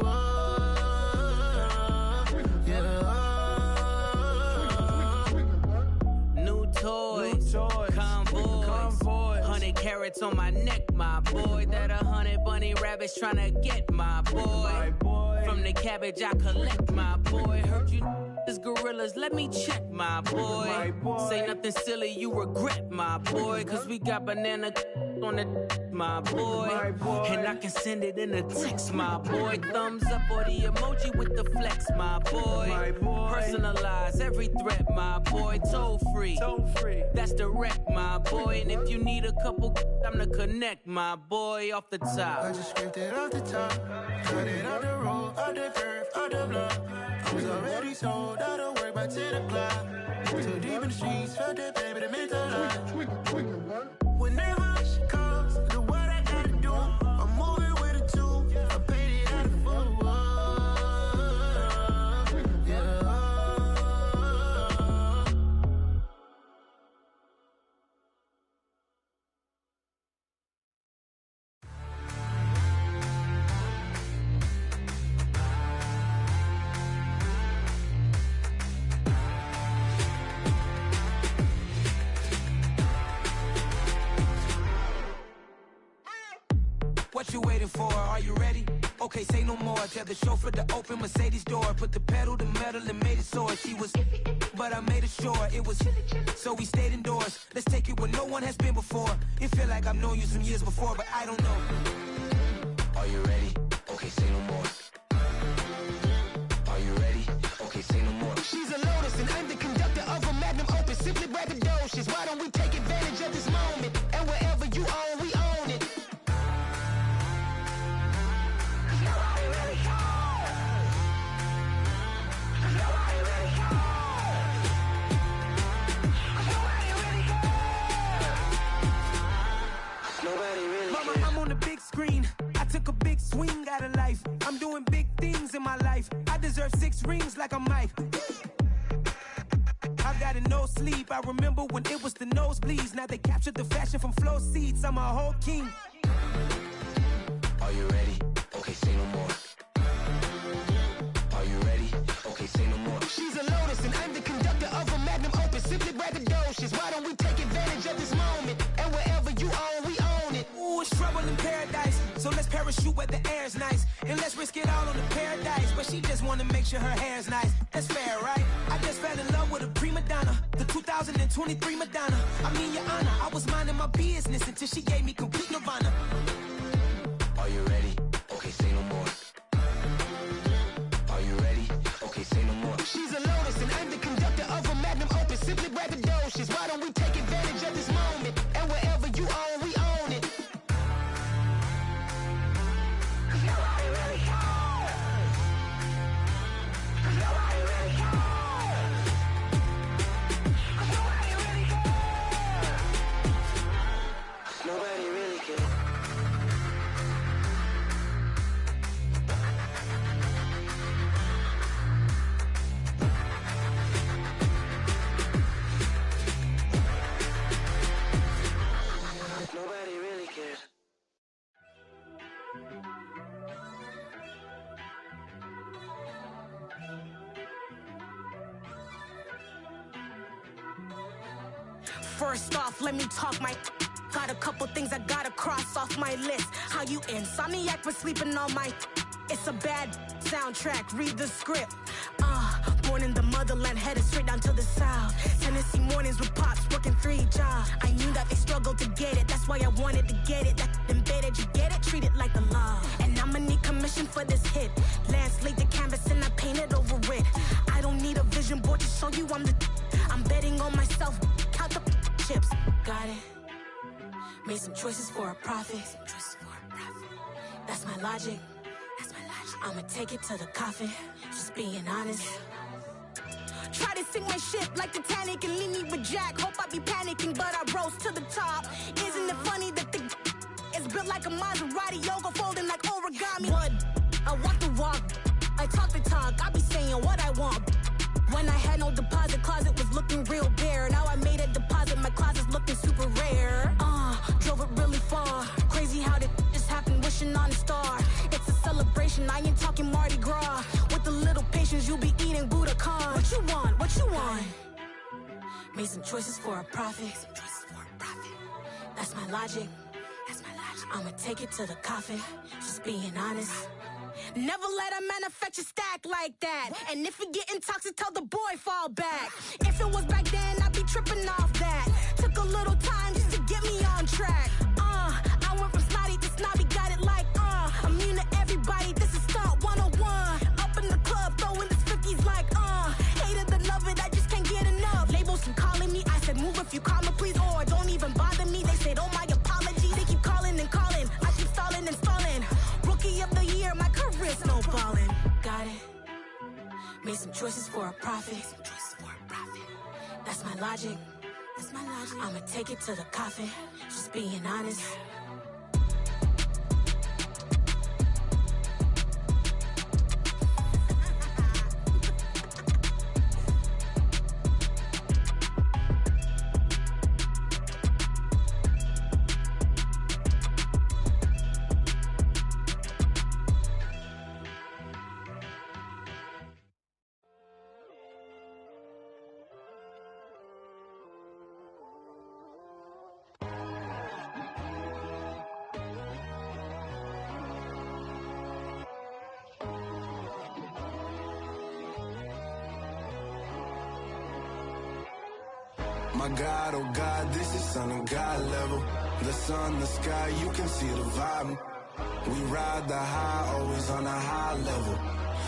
Toys, convoys, 100 carats on my neck, my boy. That 100 bunny rabbits tryna get my boy. From the cabbage I collect, my boy. Heard you is gorillas, let me check, my boy. Say nothing silly, you regret, my boy. Cause we got banana on the my boy. And I can send it in a text, my boy. Thumbs up or the emoji with the flex, my boy. Personalize every threat, my boy. Toll free, that's direct, my boy. And if you need a couple, I'm the connect, my boy. Off the top, I just scraped it off the top, cut it on the road, on the curve, on the block. I was already sold out of work by 10 o'clock. Too deep in the streets, felt that baby, the mental lie. Whenever waiting for. Are you ready? Okay, say no more. Tell the chauffeur to open Mercedes door. Put the pedal to metal and made it soar. She was, but I made it sure it was. So we stayed indoors. Let's take it where no one has been before. It feel like I've known you some years before, but I don't know. Are you ready? Okay, say no more. Are you ready? Okay, say no more. She's a Lotus and I'm the conductor of a magnum opus. Simply braggadocious. Why don't we take advantage of this moment? And wherever you own, we own it. Nobody really cares. Nobody really cares. Nobody really cares. Nobody really cares. Mama, I'm on the big screen. I took a big swing out of life. I'm doing big things in my life. I deserve 6 rings like I'm Mike. I've got no sleep. I remember when it was the nosebleeds. Now they captured the fashion from flow seats. I'm a whole king. Are you ready? Okay, say no more. Are you ready? Okay, say no more. She's a Lotus and I'm the conductor of a magnum opus. Simply braggadocious. Why don't we take advantage of this moment? And wherever you own, we own it. Ooh, it's trouble in paradise. So let's parachute where the air's nice. And let's risk it all on the paradise. But she just wanna make sure her hair's nice. That's fair, right? I just fell in love with a prima donna. The 2023 Madonna. I mean, your honor, I was minding my business until she gave me complete nirvana. Are you ready? Okay, say no more. Are you ready? Okay, say no more. She's a Lotus and I'm the conductor of a magnum opus. Simply braggadocious. Why don't we take advantage of this moment? And wherever you own, we own it. Nobody really cares. Nobody really cares. Nobody really cares. Nobody really cares. Nobody really cares. First off, let me talk my. Got a couple things I gotta cross off my list. How you insomniac for sleeping on my. It's a bad soundtrack, read the script. Born in the motherland, headed straight down to the south. Tennessee mornings with pops, working 3 jobs. I knew that they struggled to get it, that's why I wanted to get it. That embedded, you get it, treat it like the law. And I'ma need commission for this hit. Lance laid the canvas and I painted over it. I don't need a vision board to show you I'm the. I'm betting on myself, count the chips. Got it. Made some choices for a profit. That's my logic. I'ma take it to the coffin, just being honest. Try to sink my ship like Titanic and leave me with Jack. Hope I be panicking, but I rose to the top. Isn't it funny that the is built like a Maserati, yoga folding like origami? What? I walk the walk, I talk the talk, I be saying what I want. When I had no deposit, closet was looking real bare. Now I made a deposit, my closet's looking super rare. Drove it really far. Crazy how did just happen, wishing on a star. It's a celebration, I ain't talking Mardi Gras. With a little patience, you'll be eating Budokan. What you want? What you want? Made some choices for a profit. That's my logic. I'ma take it to the coffin, just being honest. Never let a manufacture stack like that. And if it getting toxic, tell the boy fall back. If it was back then, I'd be tripping off that. Took a little time just to get me on track. I went from snotty to snobby, got it like immune to everybody, this is stunt 101. Up in the club, throwing this 50s like hate it and love it, I just can't get enough. Labels keep calling me, I said move if you call me please, or don't even bother me. They said oh my apologies, they keep calling and calling. I keep stalling and stalling. Rookie of the year, my career snowballing. Got it. Made some choices for a profit. That's my logic. I'ma take it to the coffin, just being honest. My God, oh God, this is Son of God level. The sun, the sky, you can see the vibe. We ride the high, always on a high level.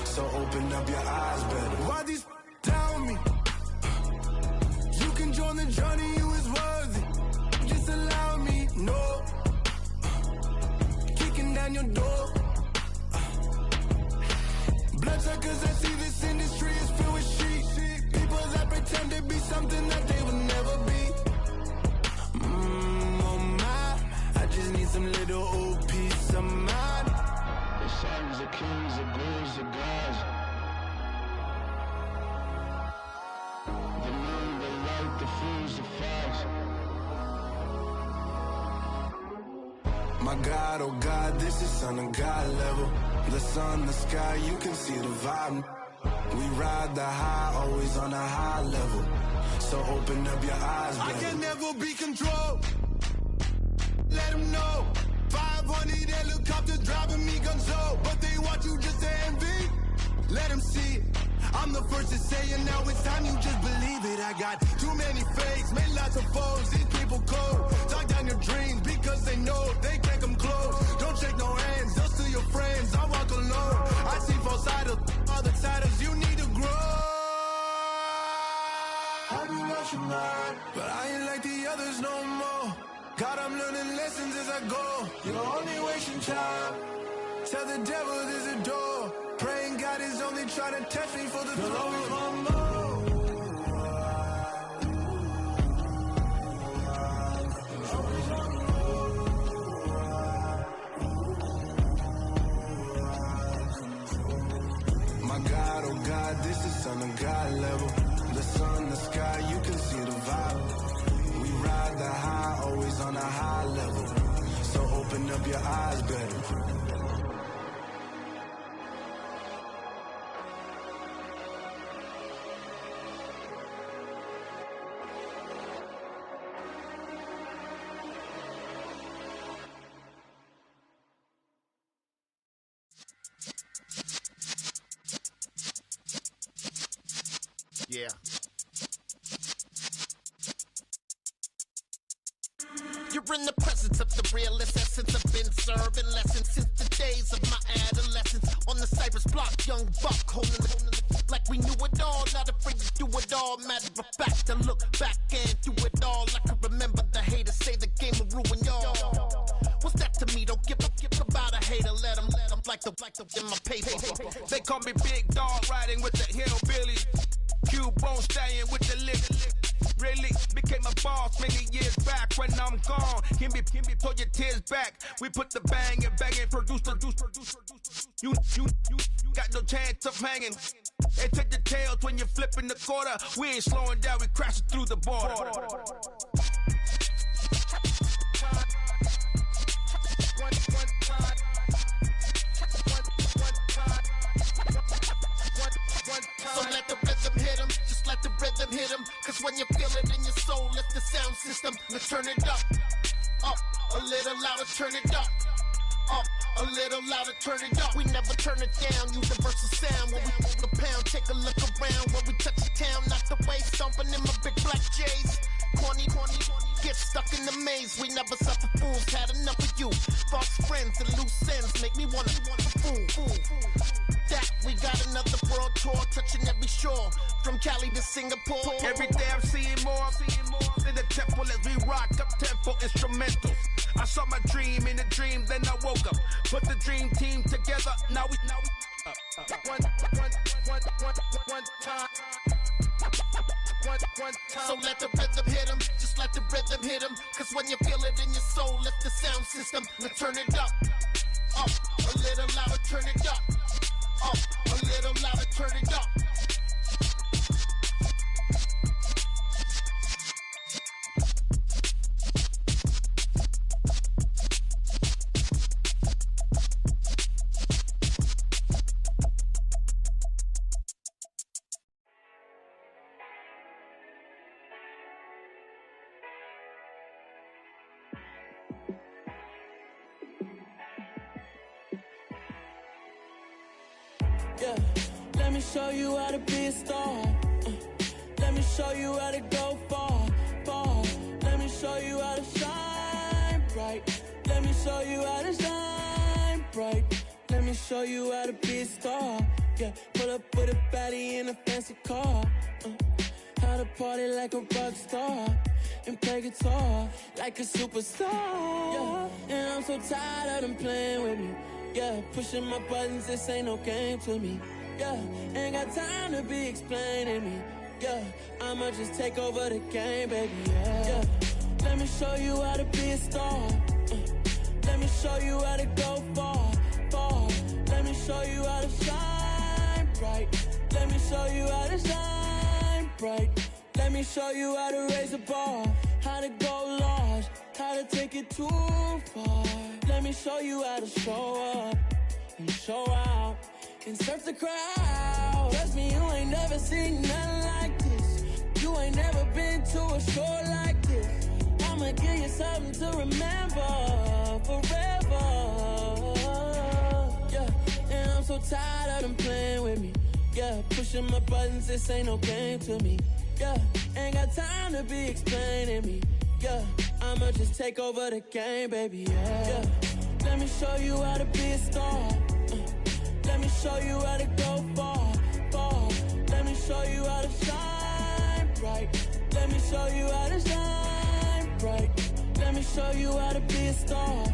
So open up your eyes better. Why these tell me? You can join the journey, you is worthy. Just allow me, no. Kicking down your door. Bloodsuckers, I see this industry is filled with sheep. People that pretend to be something that they will never be. Oh my, I just need some little old peace of mind. The sons, the kings, the ghouls, the gods. The moon, the light, the fools, the facts. My God, oh God, this is Son of God level. The sun, the sky, you can see the vibe. We ride the high, always on a high level. So open up your eyes, baby. I can never be controlled. Let them know. 500 helicopters driving me gonzo. But they want you just to envy. Let them see it. I'm the first to say it, now it's time you just believe it. I got too many fakes, made lots of foes. These people cold. Talk down your dreams because they know they can't come close. Don't shake no hands, those to your friends. I walk alone. I see false idols, other titles. You need to grow. I be watching mine, but I ain't like the others no more. God, I'm learning lessons as I go. You're only wasting time. Tell the devil there's a door. Praying God is only trying to test me for the throne. My God, oh God, this is Son of God level. The sun, the sky, you can see the vibe. We ride the high, always on a high level. So open up your eyes better. Yeah. You're in the presence of the realest essence. I've been serving lessons since the days of my adolescence. On the Cypress block, young buck, holding it like we knew it all. Not afraid to do it all. Matter of fact, to look back and do it all. I can remember the haters say the game will ruin y'all. What's that to me? Don't give about a hater. Let them like the in my paper. They call me Big Dog, riding with the hillbillies. Q-Bone Stallion with the lip. Really became a boss many years back. When I'm gone, can be pull your tears back. We put the bang and produce. You got no chance of hanging. They take the tails when you're flipping the quarter. We ain't slowing down, we crashing through the border. So let the rhythm hit him, just let the rhythm hit him. Cause when you feel it in your soul, lift the sound system. Let's turn it up, a little louder, turn it up, a little louder, turn it up. We never turn it down, universal sound. When we move the pound, take a look around. When we touch the town, not the way, stomping in my big black J's. Corny, get stuck in the maze. We never suffer fools, had enough of you. False friends and loose ends make me wanna fool. That we got another world tour, touching every shore, from Cali to Singapore. Every day I'm seeing more in the temple as we rock up tempo instrumentals. I saw my dream in a dream, then I woke up. Put the dream team together. Now we one time. So let the rhythm hit him, just let the rhythm hit him. Cause when you feel it in your soul, lift the sound system. Let's turn it up, a little louder, turn it up, a little louder, turn it up. Yeah, let me show you how to be a star. Let me show you how to go far. show you how to shine bright. Let me show you how to be a star. Yeah, pull up with a baddie in a fancy car. How to party like a rock star and play guitar like a superstar. Yeah, and I'm so tired of them playing with me. Yeah, pushing my buttons, this ain't no game to me. Yeah, ain't got time to be explaining me. Yeah, I'ma just take over the game, baby. Yeah, let me show you how to be a star. Let me show you how to go far, far. Let me show you how to shine bright. Let me show you how to shine bright. Let me show you how to raise a bar, how to go large, how to take it too far. Let me show you how to show up and show out and surf the crowd. Trust me, you ain't never seen nothing like this. You ain't never been to a show like this. I'ma give you something to remember forever. Yeah, and I'm so tired of them playing with me. Yeah, pushing my buttons, this ain't no game to me. Yeah, ain't got time to be explaining me. Yeah, I'ma just take over the game, baby. Yeah, let me show you how to be a star. Let me show you how to go far, far. Let me show you how to shine bright. Let me show you how to shine bright. Let me show you how to be a star.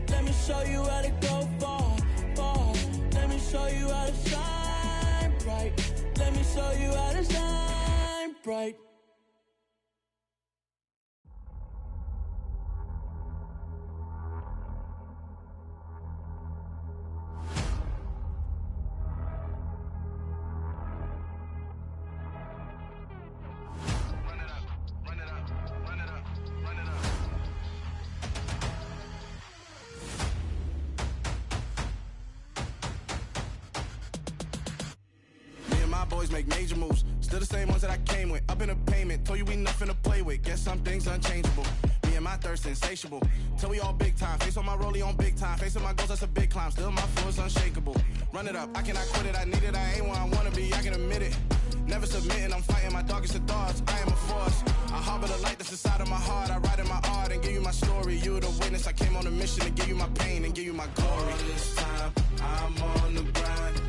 Let me show you how to go far, far. Let me show you how to shine bright. Let me show you how to shine bright. Boys make major moves, still the same ones that I came with. Up in a payment, told you we nothing to play with. Guess some things unchangeable. Me and my thirst insatiable. Till we all big time. Face on my rollie on big time. Face on my goals, that's a big climb. Still my flow is unshakable. Run it up, I cannot quit it. I need it, I ain't where I wanna be. I can admit it. Never submitting, I'm fighting my darkest of thoughts. I am a force. I harbor the light that's inside of my heart. I write in my art and give you my story. You the witness. I came on a mission to give you my pain and give you my glory. All this time, I'm on the grind.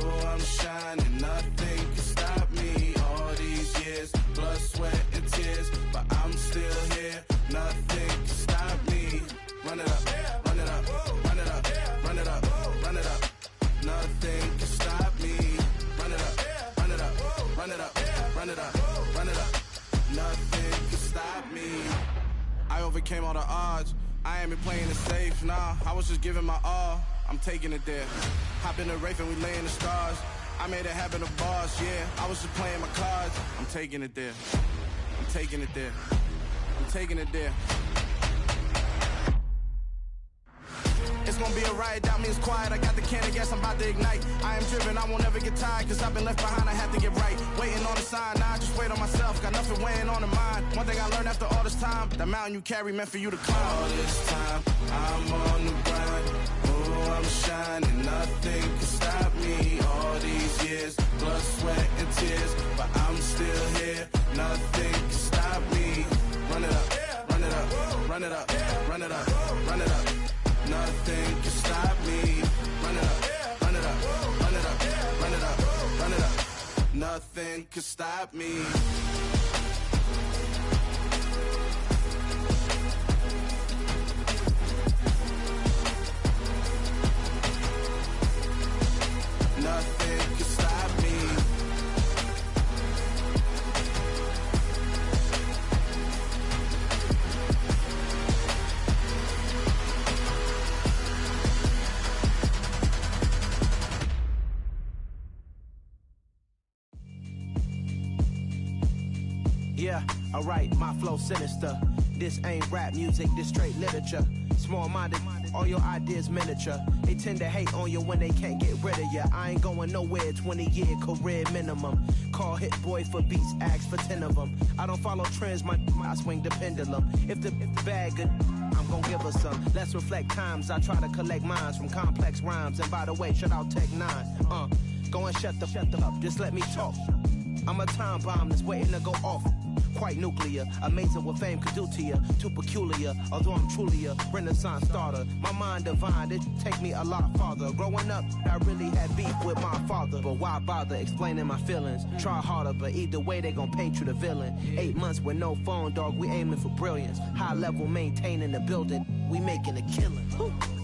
Oh, I'm shining, nothing can stop me. All these years, blood, sweat, and tears, but I'm still here. Nothing can stop me. Run it up, run it up, run it up, run it up, run it up. Nothing can stop me. Run it up, run it up, run it up, run it up, run it up. Nothing can stop me. I overcame all the odds. I ain't been playing it safe, nah. I was just giving my all. I'm taking it there. Hop in the Wraith and we lay in the stars. I made it happen to bars, yeah. I was just playing my cards. I'm taking it there. I'm taking it there. I'm taking it there. It's gonna be a riot, doubt me it's quiet. I got the can of gas, I'm about to ignite. I am driven, I won't ever get tired, cause I've been left behind, I have to get right. Waiting on the sign, now I just wait on myself. Got nothing weighing on the mind. One thing I learned after all this time, the mountain you carry meant for you to climb. All this time, I'm on the grind. Oh, I'm shining, nothing can stop me. All these years, blood, sweat, and tears, but I'm still here. Nothing can stop me. Run it up, run it up, run it up, run it up, run it up. Nothing can stop me. Run it up, run it up, run it up, run it up, run it up. Nothing can stop me. Nothing can stop me. Yeah, alright, my flow sinister. This ain't rap music, this straight literature. Small-minded, all your ideas miniature. They tend to hate on you when they can't get rid of you. I ain't going nowhere, 20-year career minimum. Call Hit Boy for beats, ask for 10 of them. I don't follow trends, I swing the pendulum. If the bag good, I'm gonna give her some. Let's reflect times, I try to collect minds from complex rhymes. And by the way, shout out Tech 9. Go and shut the up, just let me talk. I'm a time bomb that's waiting to go off. quite nuclear. Amazing what fame could do to you. Too peculiar, although I'm truly a Renaissance starter. My mind divine, it take me a lot farther. Growing up, I really had beef with my father. But why bother explaining my feelings? Try harder, but either way they gon' paint you the villain. 8 months with no phone, dog, we aiming for brilliance. High level maintaining the building, we making a killing.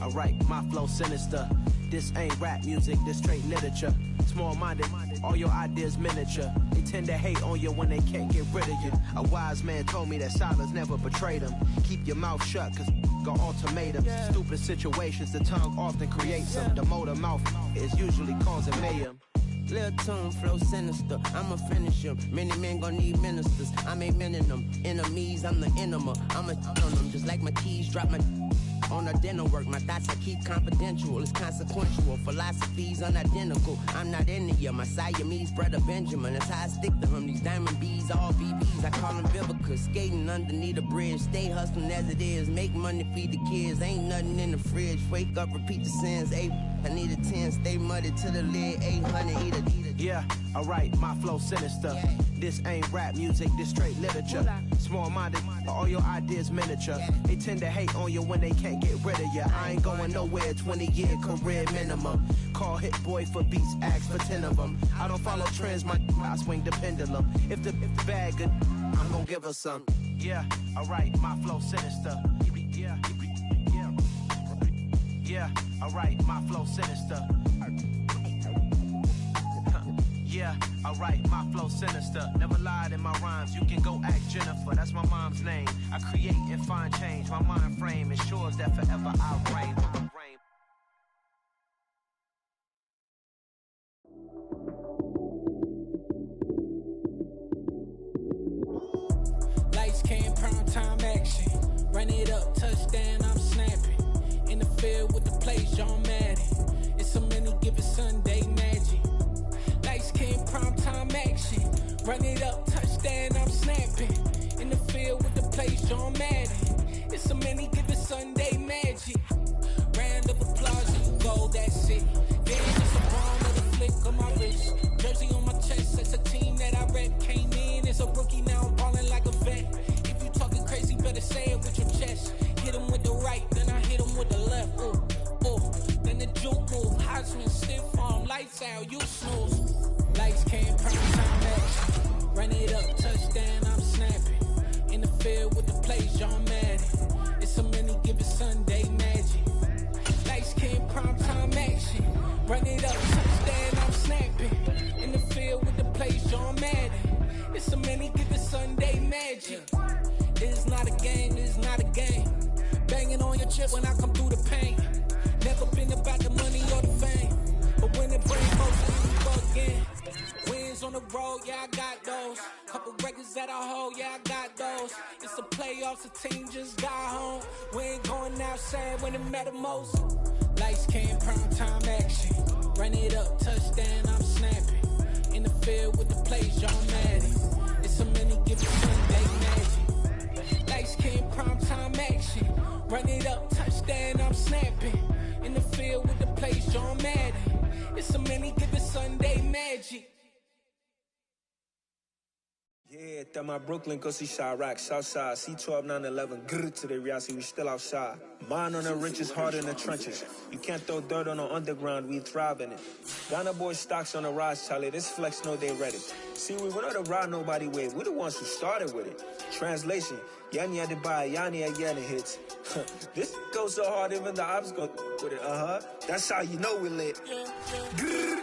I write my flow sinister. This ain't rap music, this straight literature. Small-minded, all your ideas miniature. They tend to hate on you when they can't get rid of you. A wise man told me that silence never betrayed him. Keep your mouth shut, cause got ultimatums. Stupid situations, the tongue often creates them. The motor mouth is usually causing mayhem. Lil' tune, flow sinister, I'ma finish him. Many men gon' need ministers, I'm aiming them. Enemies, I'm the enema, I'ma on them. Just like my keys, drop my on a dinner work. My thoughts I keep confidential, it's consequential. Philosophies unidentical, I'm not into you. My Siamese brother Benjamin, that's how I stick to him. These diamond bees, all BBs, I call them Vivica. Skating underneath a bridge, stay hustling as it is. Make money, feed the kids, ain't nothing in the fridge. Wake up, repeat the sins, I need a 10, stay muddy to the lid, 800, eat a. Yeah, I write my flow sinister. This ain't rap music, this straight literature. Small-minded, all your ideas miniature. They tend to hate on you when they can't get rid of you. I ain't going nowhere, 20-year career minimum. Call Hit Boy for beats, ask for 10 of them. I don't follow trends, I swing the pendulum. If the bag good, I'm gonna give her some. Yeah, I write my flow sinister. Yeah, I write my flow sinister. Yeah, I write my flow sinister. Never lied in my rhymes, you can go ask Jennifer. That's my mom's name. I create and find change. My mind frame ensures that forever I'll reign. Lights, cam, prime time action. Run it up, touchdown, I'm snapping. In the field with the plays, John Madden. It's a many given Sunday magic. Lights, cam, prime time action. Run it up, touchdown, I'm snapping. In the field with the plays, John Madden. It's a many given Sunday magic. Round of applause and you go, that's it. Then it's a bomb with a flick on my wrist. Jersey on my chest, that's a team that I rep. Came in as a rookie, now I'm balling like a vet. If you talking crazy, better say it with your chest. Hit him with the right, then I hit him with the left. Ooh, ooh. Then the juke move, Heisman stiff arm, lights out, you snooze. Lights, cam, prime time action. Run it up, touchdown, I'm snapping. In the field with the plays, John Madden. It's a many given Sunday magic. Lights, cam, prime time action. Run it up, touchdown, I'm snapping. In the field with the plays, John Madden. It's a many given Sunday magic. It's not a game, it's not a game. Banging on your chip when I come through the pain. Never been about the money or the fame. But when it brings motion, we go again. Wins on the road, yeah, I got those. Couple records that I hold, yeah, I got those. It's the playoffs, the team just got home. We ain't going outside when it matter most. Lights, cam, prime time action. Run it up, touchdown, I'm snapping. In the field with the plays, John Madden. It's a many given Sunday magic. Lights, cam, prime time action. Run it up, touchdown, I'm snapping. In the field with the plays, John Madden. It's a many given Sunday magic. Yeah, that my Brooklyn, go see Chirac, Southside, C12, 911, grr to the Riasi, we still outside. Mine on the richest, heart in the trenches. You can't throw dirt on the underground, we thrive in it. Ghana boys stocks on the rise, Charlie, this flex know they ready. See, we not the ride nobody wave, we the ones who started with it. Translation, Yanni had to buy, Yanni again hits. This goes so hard, even the ops go with it, That's how you know we lit. Grr,